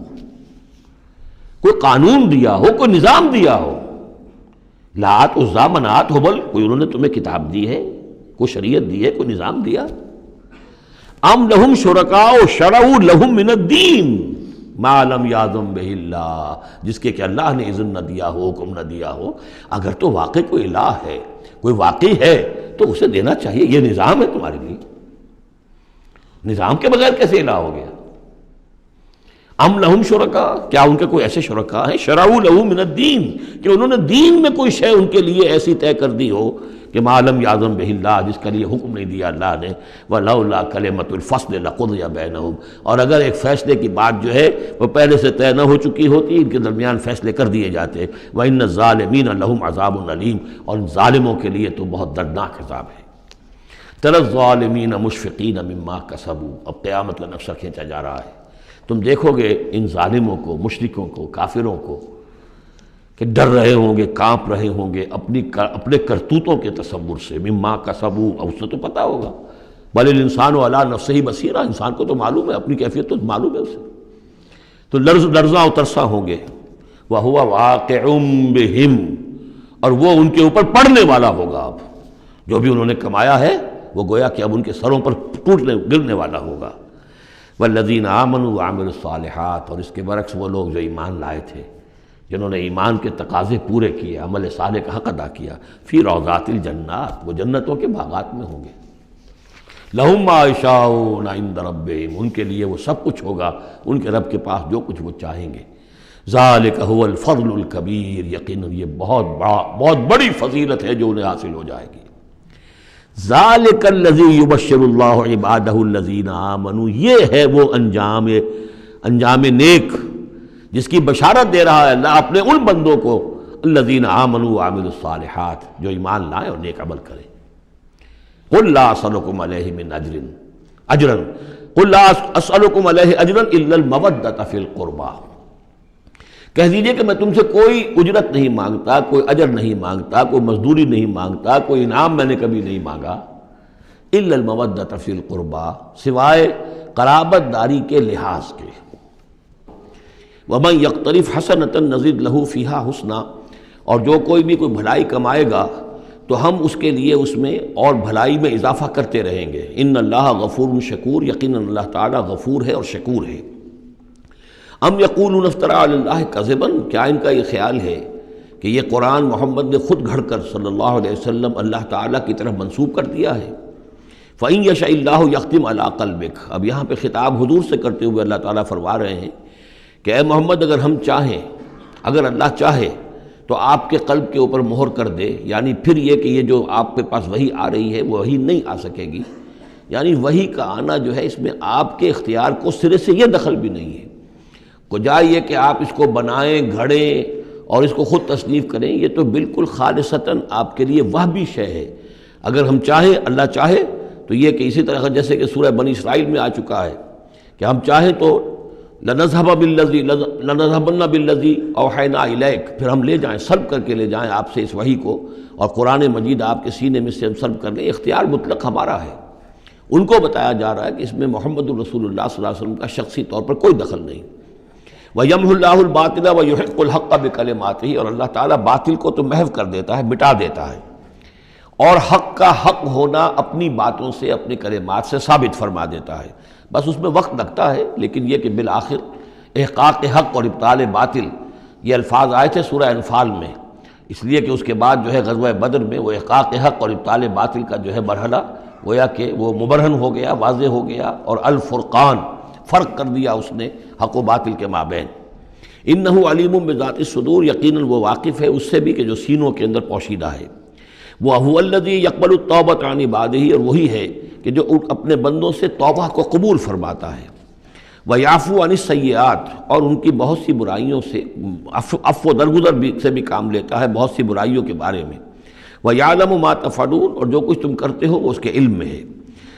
کوئی قانون دیا ہو، کوئی نظام دیا ہو؟ لات عزا منات ہبل، کوئی انہوں نے تمہیں کتاب دی ہے، کوئی شریعت دی ہے، کوئی نظام دیا؟ ام لہم شرکاء شرعوا لہم من الدین ما لم یأذن بہ اللہ، جس کے کہ اللہ نے اذن نہ دیا ہو، حکم نہ دیا ہو۔ اگر تو واقعی کوئی الہ ہے، کوئی واقعی ہے، تو اسے دینا چاہیے۔ یہ نظام ہے تمہارے لیے، نظام کے بغیر کیسے الہ ہو گیا؟ ام لہم شرکاء، کیا ان کے کوئی ایسے شرکاء ہیں شرعوا لہم من الدین، کہ انہوں نے دین میں کوئی شے ان کے لیے ایسی طے کر دی ہو کہ ما لم یأذن بہ اللہ، جس کا لیے حکم نہیں دیا اللہ نے۔ ولولا کلمۃ الفصل لقضی بینہم، اور اگر ایک فیصلے کی بات جو ہے وہ پہلے سے طے نہ ہو چکی ہوتی، ان کے درمیان فیصلے کر دیے جاتے۔ وان الظالمین لہم عذاب علیم، اور ان ظالموں کے لیے تو بہت دردناک عذاب ہے۔ تری الظالمین مشفقین مما کسبوا، اب قیامت کا نقشہ کھینچا جا رہا ہے۔ تم دیکھو گے ان ظالموں کو، مشرکوں کو، کافروں کو کہ ڈر رہے ہوں گے، کانپ رہے ہوں گے اپنے کرتوتوں کے تصور سے۔ مما کسبوا، اب اس سے تو پتہ ہوگا، بل الانسان علی نفسہ بصیرہ، انسان کو تو معلوم ہے، اپنی کیفیت تو معلوم ہے اسے، تو لرزاں و ترساں ہوں گے۔ وَهُوَ وَاقِعٌ بِهِمْ، اور وہ ان کے اوپر پڑنے والا ہوگا۔ اب جو بھی انہوں نے کمایا ہے وہ گویا کہ اب ان کے سروں پر گرنے والا ہوگا۔ والذین آمنوا وعملوا الصالحات، اور اس کے برعکس وہ لوگ جو ایمان لائے تھے، جنہوں نے ایمان کے تقاضے پورے کیے، عمل صالح کا حق ادا کیا، فی روضات الجنات، وہ جنتوں کے باغات میں ہوں گے۔ لہم ما یشاءون عند ربہم، ان کے لیے وہ سب کچھ ہوگا ان کے رب کے پاس جو کچھ وہ چاہیں گے۔ ذالک هو الفضل الکبیر، یقیناً یہ بہت بڑی فضیلت ہے جو انہیں حاصل ہو جائے گی۔ ذالک الذی یبشر اللہ عبادہ الذین آمنوا، یہ ہے وہ انجام نیک جس کی بشارت دے رہا ہے اللہ اپنے ان بندوں کو، الذین آمنوا وعملوا الصالحات، جو ایمان لائیں اور نیک عمل کریں۔ قل لا اسألکم علیہ من اجرا قل لا اسألکم علیہ اجرا الا المودۃ فی القربى، کہہ دیجئے کہ میں تم سے کوئی اجرت نہیں مانگتا، کوئی اجر نہیں مانگتا، کوئی مزدوری نہیں مانگتا، کوئی انعام میں نے کبھی نہیں مانگا، الا المودۃ فی القربى، سوائے قرابت داری کے لحاظ کے۔ ومن یقترف حسنۃ نزد لہ فیہا حسنا، اور جو کوئی بھی کوئی بھلائی کمائے گا تو ہم اس کے لیے اس میں اور بھلائی میں اضافہ کرتے رہیں گے۔ ان اللہ غفور شکور، یقیناً اللہ تعالیٰ غفور ہے اور شکور ہے۔ ام یقولون افترى علی اللہ کذبا، کیا ان کا یہ خیال ہے کہ یہ قرآن محمد نے خود گھڑ کر صلی اللہ علیہ وسلم اللہ تعالیٰ کی طرف منسوب کر دیا ہے؟ فإن یشاء اللہ یختم علی قلبک، اب یہاں پہ خطاب حضور سے کرتے ہوئے اللہ تعالیٰ فرما رہے ہیں کہ اے محمد اگر ہم چاہیں، اگر اللہ چاہے تو آپ کے قلب کے اوپر مہر کر دے، یعنی پھر یہ کہ یہ جو آپ کے پاس وحی آ رہی ہے وہ وحی نہیں آ سکے گی، یعنی وحی کا آنا جو ہے اس میں آپ کے اختیار کو سرے سے یہ دخل بھی نہیں ہے۔ کجا یہ کہ آپ اس کو بنائیں، گھڑیں اور اس کو خود تصنیف کریں، یہ تو بالکل خالصتاً آپ کے لیے وہبی شے ہے۔ اگر ہم چاہیں، اللہ چاہے تو یہ کہ اسی طرح جیسے کہ سورہ بنی اسرائیل میں آ چکا ہے کہ ہم چاہیں تو لنذهبن بالذی اوحینا الیک، پھر ہم لے جائیں، سلب کر کے لے جائیں آپ سے اس وحی کو، اور قرآن مجید آپ کے سینے میں سے ہم سلب کر لیں، اختیار مطلق ہمارا ہے۔ ان کو بتایا جا رہا ہے کہ اس میں محمد الرسول اللہ صلی اللہ علیہ وسلم کا شخصی طور پر کوئی دخل نہیں۔ وَيَمْحُ اللَّهُ الْبَاطِلَ وَيُحِقُّ الْحَقَّ بِكَلِمَاتِهِ، اور اللہ تعالیٰ باطل کو تو محو کر دیتا ہے، مٹا دیتا ہے، اور حق کا حق ہونا اپنی باتوں سے اپنے کلمات سے ثابت فرما دیتا ہے. بس اس میں وقت لگتا ہے، لیکن یہ کہ بالآخر احقاق حق اور ابطال باطل یہ الفاظ آئے تھے سورہ انفال میں، اس لیے کہ اس کے بعد جو ہے غزوہ بدر میں وہ احقاق حق اور ابطال باطل کا جو ہے مرحلہ گویا کہ وہ مبرہن ہو گیا، واضح ہو گیا، اور الفرقان فرق کر دیا اس نے حق و باطل کے مابین. انہ علیم بذات الصدور، یقیناً وہ واقف ہے اس سے بھی کہ جو سینوں کے اندر پوشیدہ ہے. وَهُوَ الَّذِي يَقْبَلُ التَّوْبَةَ عَنْ عِبَادِهِ، اور وہی ہے کہ جو اپنے بندوں سے توبہ کو قبول فرماتا ہے. وَيَعْفُو عَنِ السَّيِّئَاتِ، اور ان کی بہت سی برائیوں سے عفو و درگزر سے بھی کام لیتا ہے بہت سی برائیوں کے بارے میں. وَيَعْلَمُ مَا تَفْعَلُونَ، اور جو کچھ تم کرتے ہو وہ اس کے علم میں ہے.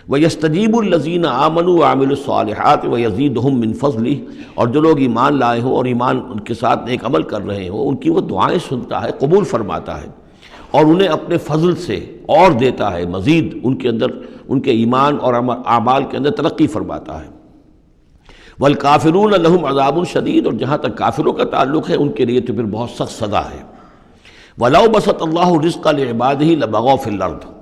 وَيَسْتَجِيبُ الَّذِينَ آمَنُوا وَعَمِلُوا الصَّالِحَاتِ وَيَزِيدُهُم مِّن فَضْلِهِ، اور جو لوگ ایمان لائے ہوں اور ایمان ان کے ساتھ نیک عمل کر رہے ہوں ان کی وہ دعائیں سنتا ہے، قبول فرماتا ہے، اور انہیں اپنے فضل سے اور دیتا ہے، مزید ان کے اندر ان کے ایمان اور اعمال کے اندر ترقی فرماتا ہے. والکافرون لہم عذاب شدید، اور جہاں تک کافروں کا تعلق ہے ان کے لیے تو پھر بہت سخت سزا ہے. وَلَوْ بَسَطَ اللَّهُ الرِّزْقَ لِعِبَادِهِ لَبَغَوْا فِي الْأَرْضِ،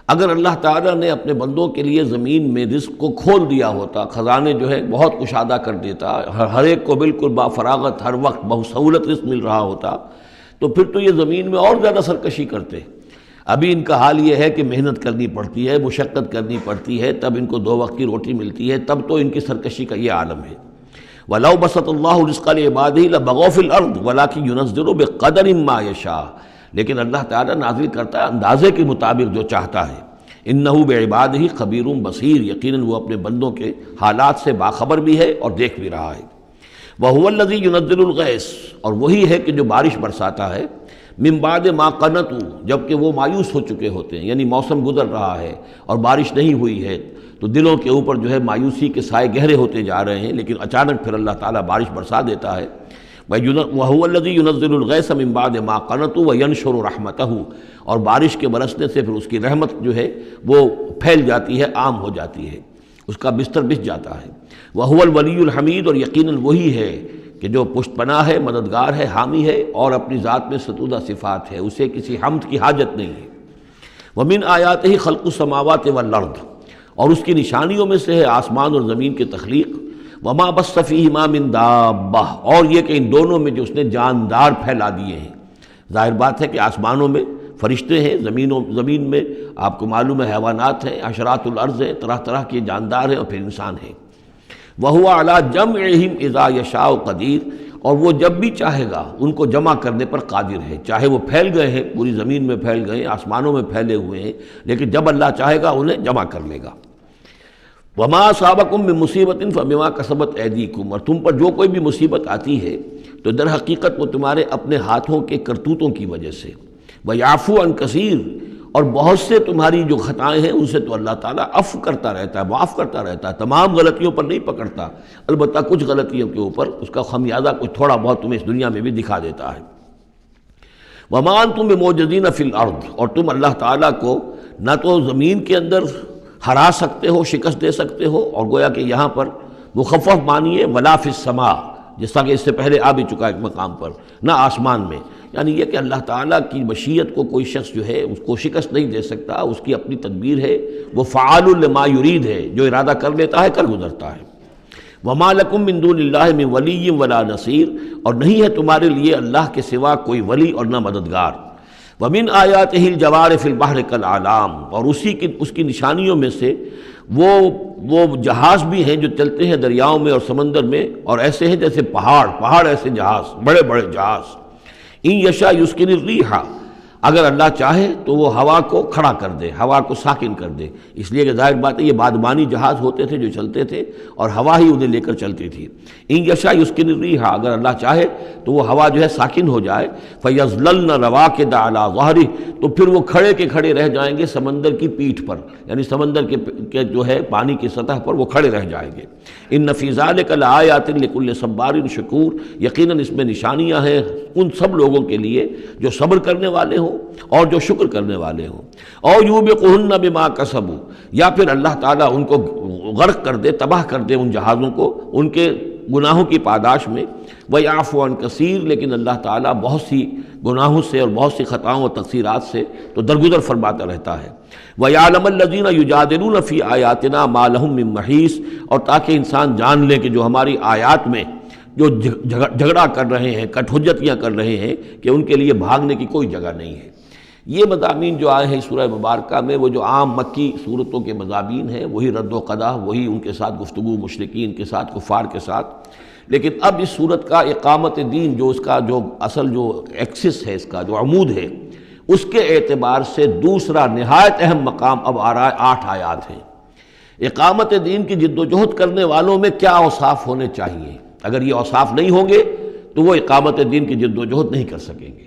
اگر اللہ تعالیٰ نے اپنے بندوں کے لیے زمین میں رزق کو کھول دیا ہوتا، خزانے جو ہے بہت کشادہ کر دیتا، ہر ایک کو بالکل با فراغت ہر وقت بسہولت رزق مل رہا ہوتا، تو پھر تو یہ زمین میں اور زیادہ سرکشی کرتے. ابھی ان کا حال یہ ہے کہ محنت کرنی پڑتی ہے، مشقت کرنی پڑتی ہے، تب ان کو 2 وقت کی روٹی ملتی ہے، تب تو ان کی سرکشی کا یہ عالم ہے. وَلَوْ بَسَطَ اللَّهُ الرِّزْقَ لِعِبَادِهِ لَبَغَوْا فِي الْأَرْضِ وَلَٰكِن يُنَزِّلُ بِقَدَرٍ مَّا يَشَاءُ، لیکن اللہ تعالیٰ نازل کرتا ہے اندازے کے مطابق جو چاہتا ہے. اِنَّهُ بِعِبَادِهِ خَبِيرٌ بَصِيرٌ، یقیناً وہ اپنے بندوں کے حالات سے باخبر بھی ہے اور دیکھ بھی رہا ہے. وَهُوَ الَّذِي يُنَزِّلُ الْغَيْثَ، اور وہی ہے کہ جو بارش برساتا ہے، من بعد ما قنطوا، جبکہ وہ مایوس ہو چکے ہوتے ہیں، یعنی موسم گزر رہا ہے اور بارش نہیں ہوئی ہے تو دلوں کے اوپر جو ہے مایوسی کے سائے گہرے ہوتے جا رہے ہیں، لیکن اچانک پھر اللہ تعالیٰ بارش برسا دیتا ہے. وَهُوَ الَّذِي يُنَزِّلُ الْغَيْثَ مِن بَعْدِ مَا قَنَطُوا وَيَنشُرُ رَحْمَتَهُ، اور بارش کے برسنے سے پھر اس کی رحمت جو ہے وہ پھیل جاتی ہے، عام ہو جاتی ہے، اس کا بستر بچھ جاتا ہے. وَهُوَ الْوَلِيُّ الْحَمِيدُ، اور یقیناً وہی ہے کہ جو پشت پناہ ہے، مددگار ہے، حامی ہے، اور اپنی ذات میں ستودہ صفات ہے، اسے کسی حمد کی حاجت نہیں ہے. وَمِنْ آیَاتِهِ خَلْقُ السَّمَاوَاتِ وَالْأَرْضِ، اور اس کی نشانیوں میں سے ہے آسمان اور زمین کی تخلیق. وَمَا بَثَّ فِيهِمَا مِن دَابَّةٍ، اور یہ کہ ان دونوں میں جو اس نے جاندار پھیلا دیے ہیں. ظاہر بات ہے کہ آسمانوں میں فرشتے ہیں، زمین میں آپ کو معلوم ہے حیوانات ہیں، حشرات الارض ہیں، طرح طرح کے جاندار ہیں، اور پھر انسان ہیں. وَهُوَ عَلَىٰ جَمْعِهِمْ إِذَا يَشَاءُ قَدِيرٌ، اور وہ جب بھی چاہے گا ان کو جمع کرنے پر قادر ہے. چاہے وہ پھیل گئے ہیں، پوری زمین میں پھیل گئے ہیں، آسمانوں میں پھیلے ہوئے ہیں، لیکن جب اللہ چاہے گا انہیں جمع کر لے گا. وَمَا أَصَابَكُم مِّن مُّصِيبَةٍ فَبِمَا كَسَبَتْ أَيْدِيكُمْ، اور تم پر جو کوئی بھی مصیبت آتی ہے تو در حقیقت وہ تمہارے اپنے ہاتھوں کے کرتوتوں کی وجہ سے. وَيَعْفُو عَن كَثِيرٍ، اور بہت سے تمہاری جو خطائیں ہیں ان سے تو اللہ تعالیٰ عفو کرتا رہتا ہے، معاف کرتا رہتا ہے، تمام غلطیوں پر نہیں پکڑتا، البتہ کچھ غلطیوں کے اوپر اس کا خمیازہ کچھ تھوڑا بہت تمہیں اس دنیا میں بھی دکھا دیتا ہے. وَمَا أَنْتُم بِمُعْجِزِينَ فِي الْأَرْضِ، اور تم اللہ تعالیٰ کو نہ تو زمین کے اندر ہرا سکتے ہو، شکست دے سکتے ہو، اور گویا کہ یہاں پر مخفف معنی ہے وَلَا فِي السَّمَاءِ، جس طرح کہ اس سے پہلے آ بھی چکا ایک مقام پر، نہ آسمان میں. یعنی یہ کہ اللہ تعالیٰ کی مشیت کو کوئی شخص جو ہے اس کو شکست نہیں دے سکتا، اس کی اپنی تدبیر ہے، وہ فعال لما یرید ہے، جو ارادہ کر لیتا ہے کر گزرتا ہے. وَمَا لَكُم مِّن دُونِ اللَّهِ مِن وَلِيٍّ وَلَا نَصِيرٍ، اور نہیں ہے تمہارے لیے اللہ کے سوا کوئی ولی اور نہ مددگار. وَمِنْ آيَاتِهِ الْجَوَارِ فِي الْبَحْرِ كَالْأَعْلَامِ، اور اس کی نشانیوں میں سے وہ جہاز بھی ہیں جو چلتے ہیں دریاؤں میں اور سمندر میں، اور ایسے ہیں جیسے پہاڑ ایسے جہاز، بڑے بڑے جہاز. ان یشاء یسکن الریح، اگر اللہ چاہے تو وہ ہوا کو کھڑا کر دے، ہوا کو ساکن کر دے. اس لیے کہ ظاہر بات ہے یہ بادبانی جہاز ہوتے تھے جو چلتے تھے اور ہوا ہی انہیں لے کر چلتی تھی. ان یشاء یسکن الریح، اگر اللہ چاہے تو وہ ہوا جو ہے ساکن ہو جائے. فیظللن رواکد علی ظہرہ، تو پھر وہ کھڑے کے کھڑے رہ جائیں گے سمندر کی پیٹھ پر، یعنی سمندر کے جو ہے پانی کی سطح پر وہ کھڑے رہ جائیں گے. ان فی ذلک لآیات لکل صبار شکور، یقیناً اس میں نشانیاں ہیں ان سب لوگوں کے لیے جو صبر کرنے والے ہوں اور جو شکر کرنے والے ہوں. او یوبقہن بما کسبوا، یا پھر اللہ تعالیٰ ان کو غرق کر دے، تباہ کر دے ان جہازوں کو ان کے گناہوں کی پاداش میں، وَيَعْفُو عَنْ كَثِيرٍ، لیکن اللہ تعالیٰ بہت سی گناہوں سے اور بہت سی خطاؤں اور تقصیرات سے تو درگزر فرماتا رہتا ہے۔ وَيَعْلَمَ الَّذِينَ يُجَادِلُونَ فِي آيَاتِنَا مَا لَهُم مِّن مَّحِيصٍ، اور تاکہ انسان جان لے کہ جو ہماری آیات میں جو جھگڑا کر رہے ہیں، کٹ حجتیاں کر رہے ہیں، کہ ان کے لیے بھاگنے کی کوئی جگہ نہیں ہے۔ یہ مضامین جو آئے ہیں سورہ مبارکہ میں، وہ جو عام مکی صورتوں کے مضامین ہیں، وہی رد و قضا، وہی ان کے ساتھ گفتگو مشرکین کے ساتھ، کفار کے ساتھ۔ لیکن اب اس صورت کا اقامت دین، جو اس کا جو اصل جو ایکسس ہے، اس کا جو عمود ہے، اس کے اعتبار سے دوسرا نہایت اہم مقام اب آ رہا ہے۔ 8 آیات ہیں۔ اقامت دین کی جد و جہد کرنے والوں میں کیا اوصاف ہونے چاہیے؟ اگر یہ اوصاف نہیں ہوں گے تو وہ اقامت دین کی جد و جہد نہیں کر سکیں گے۔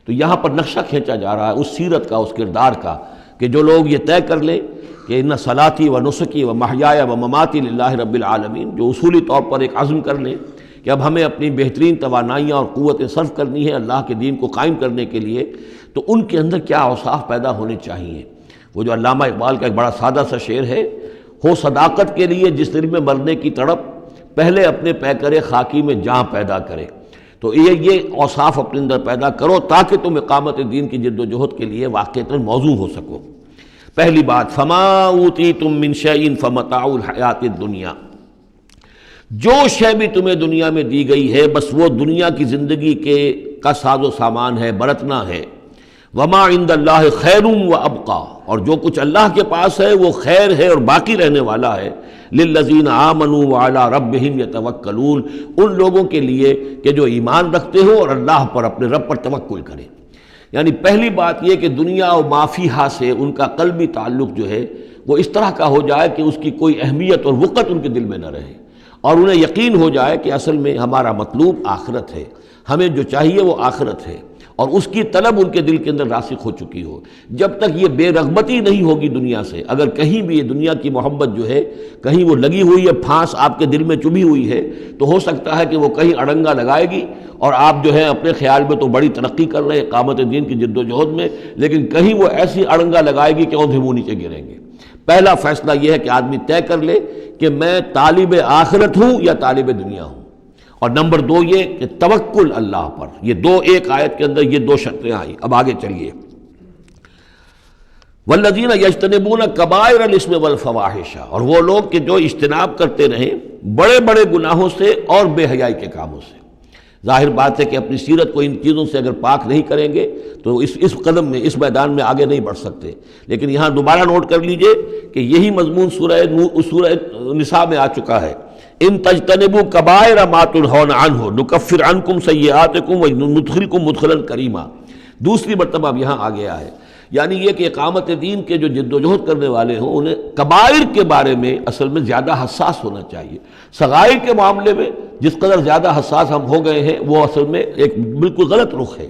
تو یہاں پر نقشہ کھینچا جا رہا ہے اس سیرت کا، اس کردار کا، کہ جو لوگ یہ طے کر لیں کہ ان صلاتی و نسکی و محیایا و مماتی للہ رب العالمین، جو اصولی طور پر ایک عزم کر لیں کہ اب ہمیں اپنی بہترین توانائیاں اور قوتیں صرف کرنی ہے اللہ کے دین کو قائم کرنے کے لیے، تو ان کے اندر کیا اوصاف پیدا ہونے چاہیے۔ وہ جو علامہ اقبال کا ایک بڑا سادہ سا شعر ہے، ہو صداقت کے لیے جس دل میں مرنے کی تڑپ، پہلے اپنے پیکرے خاکی میں جاں پیدا کرے۔ تو یہ اوصاف اپنے اندر پیدا کرو تاکہ تم اقامت دین کی جد و جہد کے لیے واقعتاً موزوں ہو سکو۔ پہلی بات، فما اوتیتم من شیء فمتاع الحیات الدنیا، جو شے بھی تمہیں دنیا میں دی گئی ہے بس وہ دنیا کی زندگی کا ساز و سامان ہے، برتنا ہے۔ وما عند اللہ خیر و ابقا، اور جو کچھ اللہ کے پاس ہے وہ خیر ہے اور باقی رہنے والا ہے۔ للذین آمنوا وعلی ربہم یتوکلون، ان لوگوں کے لیے کہ جو ایمان رکھتے ہو اور اللہ پر، اپنے رب پر توکل کریں۔ یعنی پہلی بات یہ کہ دنیا و ما فیہا سے ان کا قلبی تعلق جو ہے وہ اس طرح کا ہو جائے کہ اس کی کوئی اہمیت اور وقت ان کے دل میں نہ رہے، اور انہیں یقین ہو جائے کہ اصل میں ہمارا مطلوب آخرت ہے، ہمیں جو چاہیے وہ آخرت ہے، اور اس کی طلب ان کے دل کے اندر راسخ ہو چکی ہو۔ جب تک یہ بے رغبتی نہیں ہوگی دنیا سے، اگر کہیں بھی یہ دنیا کی محبت جو ہے کہیں وہ لگی ہوئی ہے، پھانس آپ کے دل میں چبھی ہوئی ہے، تو ہو سکتا ہے کہ وہ کہیں اڑنگا لگائے گی، اور آپ جو ہے اپنے خیال میں تو بڑی ترقی کر رہے ہیں اقامت دین کی جد و جہد میں، لیکن کہیں وہ ایسی اڑنگا لگائے گی کہ اوندھے منہ نیچے گریں گے۔ پہلا فیصلہ یہ ہے کہ آدمی طے کر لے کہ میں طالب آخرت ہوں یا طالب دنیا ہوں، اور نمبر 2 یہ کہ توکل اللہ پر۔ یہ ایک آیت کے اندر یہ 2 شرطیں آئیں۔ اب آگے چلیے، والذین یجتنبون کبائر الاسم والفواحش، اور وہ لوگ کہ جو اجتناب کرتے رہیں بڑے بڑے گناہوں سے اور بے حیائی کے کاموں سے۔ ظاہر بات ہے کہ اپنی سیرت کو ان چیزوں سے اگر پاک نہیں کریں گے تو اس قدم میں، اس میدان میں آگے نہیں بڑھ سکتے۔ لیکن یہاں دوبارہ نوٹ کر لیجئے کہ یہی مضمون سورہ نساء میں آ چکا ہے، ان تجتنبوا کبائر ما تنہون عنہ نکفر عنکم سیئاتکم وندخلکم مدخلا کریما۔ دوسری مرتبہ اب یہاں آ گیا ہے، یعنی یہ کہ اقامت دین کے جو جد و جہد کرنے والے ہوں انہیں کبائر کے بارے میں اصل میں زیادہ حساس ہونا چاہیے۔ صغائر کے معاملے میں جس قدر زیادہ حساس ہم ہو گئے ہیں وہ اصل میں ایک بالکل غلط رخ ہے۔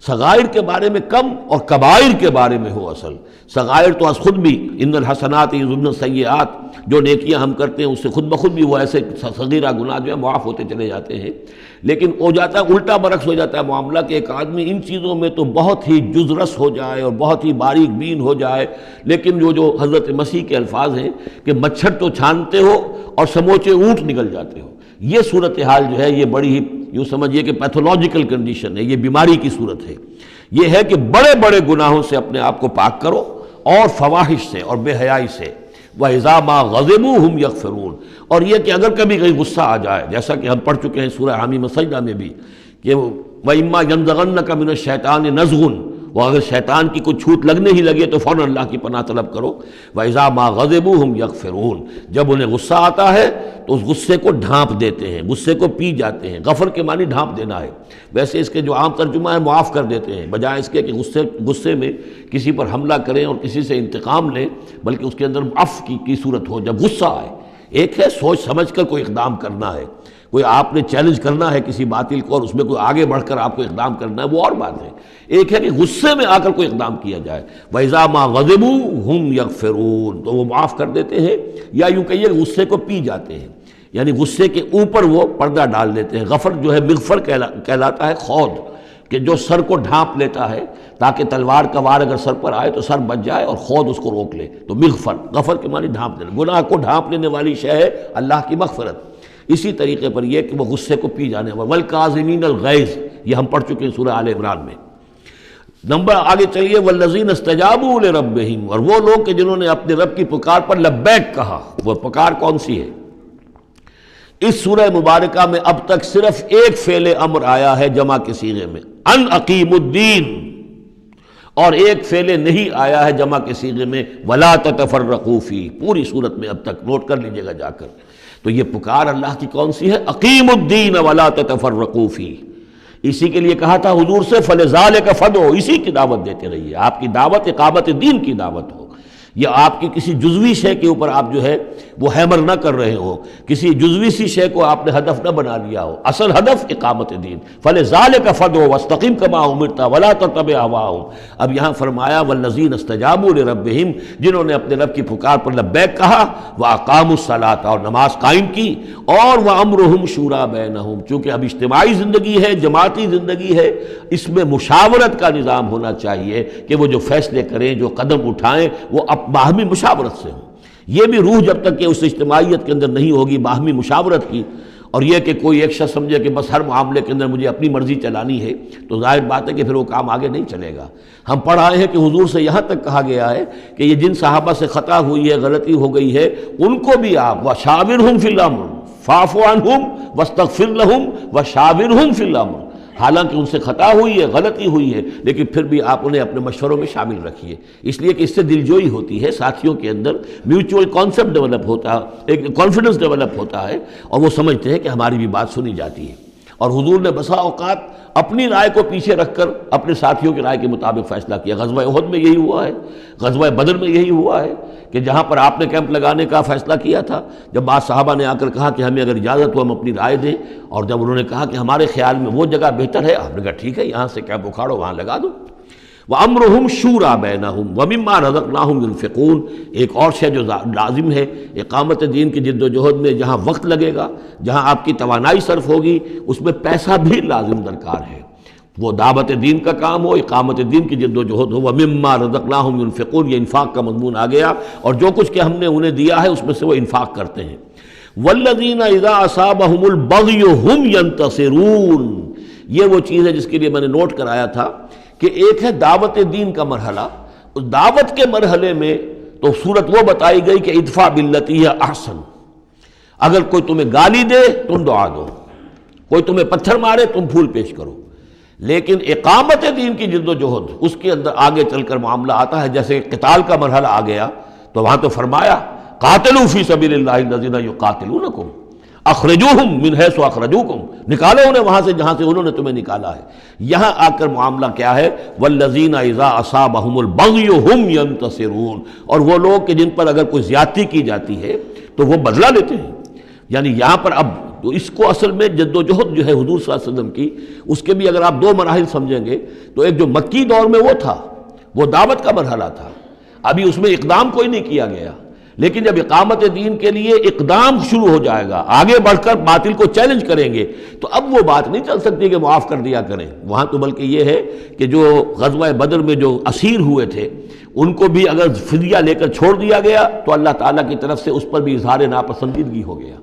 صغائر کے بارے میں کم اور کبائر کے بارے میں ہو اصل۔ صغائر تو از خود بھی ان الحسنات یذهبن السیئات، جو نیکیاں ہم کرتے ہیں اس سے خود بخود بھی وہ ایسے صغیرہ گناہ جو ہے معاف ہوتے چلے جاتے ہیں، لیکن ہو جاتا ہے الٹا برعکس ہو جاتا ہے معاملہ کہ ایک آدمی ان چیزوں میں تو بہت ہی جزرس ہو جائے اور بہت ہی باریک بین ہو جائے، لیکن جو حضرت مسیح کے الفاظ ہیں کہ مچھر تو چھانتے ہو اور سموچے اونٹ نکل جاتے ہو، یہ صورتحال جو ہے یہ بڑی ہی یوں سمجھیے کہ پیتھولوجیکل کنڈیشن ہے، یہ بیماری کی صورت ہے۔ یہ ہے کہ بڑے بڑے گناہوں سے اپنے آپ کو پاک کرو اور فواحش سے اور بے حیائی سے۔ وَإِذَا مَا غَضِبُوا هُمْ يَغْفِرُونَ، اور یہ کہ اگر کبھی کہیں غصہ آ جائے، جیسا کہ ہم پڑھ چکے ہیں سورہ حامیم سجدہ میں بھی کہ وَإِمَّا يَنزَغَنَّكَ مِنَ الشَّيْطَانِ نَزْغٌ، وہ اگر شیطان کی کوئی چھوٹ لگنے ہی لگے تو فوراً اللہ کی پناہ طلب کرو۔ وَإِذَا مَا غَضِبُوا هُمْ يَغْفِرُونَ، جب انہیں غصہ آتا ہے تو اس غصے کو ڈھانپ دیتے ہیں، غصے کو پی جاتے ہیں۔ غفر کے معنی ڈھانپ دینا ہے، ویسے اس کے جو عام ترجمہ ہے معاف کر دیتے ہیں، بجائے اس کے کہ غصے میں کسی پر حملہ کریں اور کسی سے انتقام لیں، بلکہ اس کے اندر عفو کی صورت ہو جب غصہ آئے۔ ایک ہے سوچ سمجھ کر کوئی اقدام کرنا ہے، کوئی آپ نے چیلنج کرنا ہے کسی باطل کو اور اس میں کوئی آگے بڑھ کر آپ کو اقدام کرنا ہے، وہ اور بات ہے۔ ایک ہے کہ غصے میں آ کر کوئی اقدام کیا جائے، وَإِذَا مَا غَضِبُوا هُمْ يَغْفِرُونَ، تو وہ معاف کر دیتے ہیں، یا یوں کہیے غصے کو پی جاتے ہیں، یعنی غصے کے اوپر وہ پردہ ڈال دیتے ہیں۔ غفر جو ہے مغفر کہلاتا ہے خود، کہ جو سر کو ڈھانپ لیتا ہے تاکہ تلوار کا وار اگر سر پر آئے تو سر بچ جائے اور خود اس کو روک لے، تو مغفر، غفر کے معنی ڈھانپ دینا، گناہ کو ڈھانپ لینے والی شے ہے اللہ کی مغفرت۔ اسی طریقے پر یہ کہ وہ غصے کو پی جانے والا، والکاظمین الغیظ، یہ ہم پڑھ چکے ہیں سورہ آل عمران میں۔ نمبر آگے چلیے، والذین استجابوا لربہم، اور وہ لوگ کہ جنہوں نے اپنے رب کی پکار پر لبیک کہا۔ وہ پکار کون سی ہے؟ اس سورہ مبارکہ میں اب تک صرف ایک فعل امر آیا ہے جمع کے صیغے میں، ان اقیموا الدین، اور ایک فعل نہیں آیا ہے جمع کے صیغے میں، ولا تتفرقوا فیہ۔ پوری صورت میں اب تک نوٹ کر لیجئے گا جا کر۔ تو یہ پکار اللہ کی کون سی ہے؟ اقیموا الدین ولا تتفرقوا فیہ۔ اسی کے لیے کہا تھا حضور سے فلذالک فدعوا، اسی کی دعوت دیتے رہیے۔ آپ کی دعوت اقامت دین کی دعوت ہو، یا آپ کی کسی جزوی شے کے اوپر آپ جو ہے وہ ہیمر نہ کر رہے ہو، کسی جزوی سی شے کو آپ نے ہدف نہ بنا لیا ہو، اصل ہدف اقامت دین۔ فلذالک فدعوا واستقم کما امرت ولا تتبع اہواءهم۔ اب یہاں فرمایا والذین استجابوا لربہم، جنہوں نے اپنے رب کی پکار پر لبیک کہا، واقاموا الصلاۃ، اور نماز قائم کی، اور وامرهم شوری بینہم، چونکہ اب اجتماعی زندگی ہے، جماعتی زندگی ہے، اس میں مشاورت کا نظام ہونا چاہیے کہ وہ جو فیصلے کریں، جو قدم اٹھائیں، وہ باہمی مشاورت سے ہوں۔ یہ بھی روح جب تک کہ اس اجتماعیت کے اندر نہیں ہوگی باہمی مشاورت کی، اور یہ کہ کوئی ایک شخص سمجھے کہ بس ہر معاملے کے اندر مجھے اپنی مرضی چلانی ہے، تو ظاہر بات ہے کہ پھر وہ کام آگے نہیں چلے گا۔ ہم پڑھ آئے ہیں کہ حضور سے یہاں تک کہا گیا ہے کہ یہ جن صحابہ سے خطا ہوئی ہے، غلطی ہو گئی ہے، ان کو بھی آپ وشاورہم فی الامر فاعف عنہم واستغفر لہم وشاورہم فی الامر، حالانکہ ان سے خطا ہوئی ہے، غلطی ہوئی ہے، لیکن پھر بھی آپ انہیں اپنے مشوروں میں شامل رکھیے، اس لیے کہ اس سے دلجوئی ہوتی ہے، ساتھیوں کے اندر میوچول کانسیپٹ ڈیولپ ہوتا ہے، ایک کانفیڈنس ڈیولپ ہوتا ہے، اور وہ سمجھتے ہیں کہ ہماری بھی بات سنی جاتی ہے۔ اور حضور نے بسا اوقات اپنی رائے کو پیچھے رکھ کر اپنے ساتھیوں کی رائے کے مطابق فیصلہ کیا۔ غزوہ احد میں یہی ہوا ہے، غزوہ بدر میں یہی ہوا ہے کہ جہاں پر آپ نے کیمپ لگانے کا فیصلہ کیا تھا، جب بعض صحابہ نے آ کر کہا کہ ہمیں اگر اجازت ہو ہم اپنی رائے دیں، اور جب انہوں نے کہا کہ ہمارے خیال میں وہ جگہ بہتر ہے، آپ نے کہا ٹھیک ہے، یہاں سے کیمپ اکھاڑو، وہاں لگا دو۔ وَأَمْرُهُمْ شُورَى بَيْنَهُمْ وَمِمَّا رَزَقْنَاهُمْ يُنْفِقُونَ۔ ایک اور شے جو لازم ہے اقامت دین کی جد و جہد میں، جہاں وقت لگے گا، جہاں آپ کی توانائی صرف ہوگی، اس میں پیسہ بھی لازم درکار ہے۔ وہ دعوت دین کا کام ہو، اقامت دین کی جد و جہد ہو۔ وَمِمَّا رَزَقْنَاهُمْ يُنْفِقُونَ، یہ انفاق کا مضمون آ گیا، اور جو کچھ کہ ہم نے انہیں دیا ہے اس میں سے وہ انفاق کرتے ہیں۔ وَالَّذِينَ إِذَا أَصَابَهُمُ الْبَغْيُ هُمْ يَنْتَصِرُونَ، یہ وہ چیز ہے جس کے لیے میں نے نوٹ کرایا تھا کہ ایک ہے دعوت دین کا مرحلہ، اس دعوت کے مرحلے میں تو صورت وہ بتائی گئی کہ ادفع باللتی ہی احسن، اگر کوئی تمہیں گالی دے تم دعا دو، کوئی تمہیں پتھر مارے تم پھول پیش کرو۔ لیکن اقامت دین کی جد و جہد، اس کے اندر آگے چل کر معاملہ آتا ہے، جیسے قتال کا مرحلہ آ گیا تو وہاں تو فرمایا قاتلوا فی سبیل اللہ الذین یقاتلونکم اخرجوہم من حیث اخرجوکم، نکالو انہیں وہاں سے جہاں سے انہوں نے تمہیں نکالا ہے۔ یہاں آ کر معاملہ کیا ہے؟ والذین اذا اصابہم البغی ہم ینتصرون، اور وہ لوگ کہ جن پر اگر کوئی زیادتی کی جاتی ہے تو وہ بدلہ لیتے ہیں۔ یعنی یہاں پر اب تو اس کو اصل میں جد و جہد جو ہے حضور صلی اللہ علیہ وسلم کی، اس کے بھی اگر آپ دو مراحل سمجھیں گے تو ایک جو مکی دور میں وہ تھا، وہ دعوت کا مرحلہ تھا، ابھی اس میں اقدام کوئی نہیں کیا گیا، لیکن جب اقامت دین کے لیے اقدام شروع ہو جائے گا، آگے بڑھ کر باطل کو چیلنج کریں گے، تو اب وہ بات نہیں چل سکتی کہ معاف کر دیا کریں۔ وہاں تو بلکہ یہ ہے کہ جو غزوہ بدر میں جو اسیر ہوئے تھے ان کو بھی اگر فدیہ لے کر چھوڑ دیا گیا تو اللہ تعالیٰ کی طرف سے اس پر بھی اظہار ناپسندیدگی ہو گیا،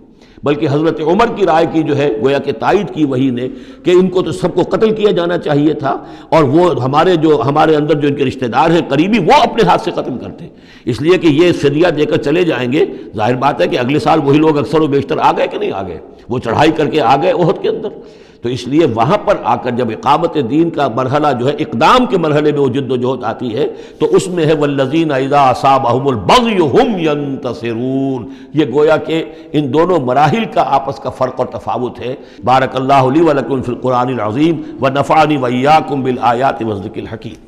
بلکہ حضرت عمر کی رائے کی جو ہے گویا کہ تائید کی وہی نے کہ ان کو تو سب کو قتل کیا جانا چاہیے تھا، اور وہ ہمارے اندر جو ان کے رشتہ دار ہیں قریبی، وہ اپنے ہاتھ سے قتل کرتے، اس لیے کہ یہ فدیہ دے کر چلے جائیں گے، ظاہر بات ہے کہ اگلے سال وہی لوگ اکثر و بیشتر آ گئے کہ نہیں آ گئے، وہ چڑھائی کر کے آ گئے احد کے اندر۔ تو اس لیے وہاں پر آ کر جب اقامت دین کا مرحلہ جو ہے اقدام کے مرحلے میں وہ جد و جہد آتی ہے تو اس میں ہے والذین اذا اصابہم البغی ہم ینتصرون۔ یہ گویا کہ ان دونوں مراحل کا آپس کا فرق اور تفاوت ہے۔ بارک اللہ لی ولکم فی القرآن العظیم ونفعنی وإیاکم بالآیات والذکر الحکیم۔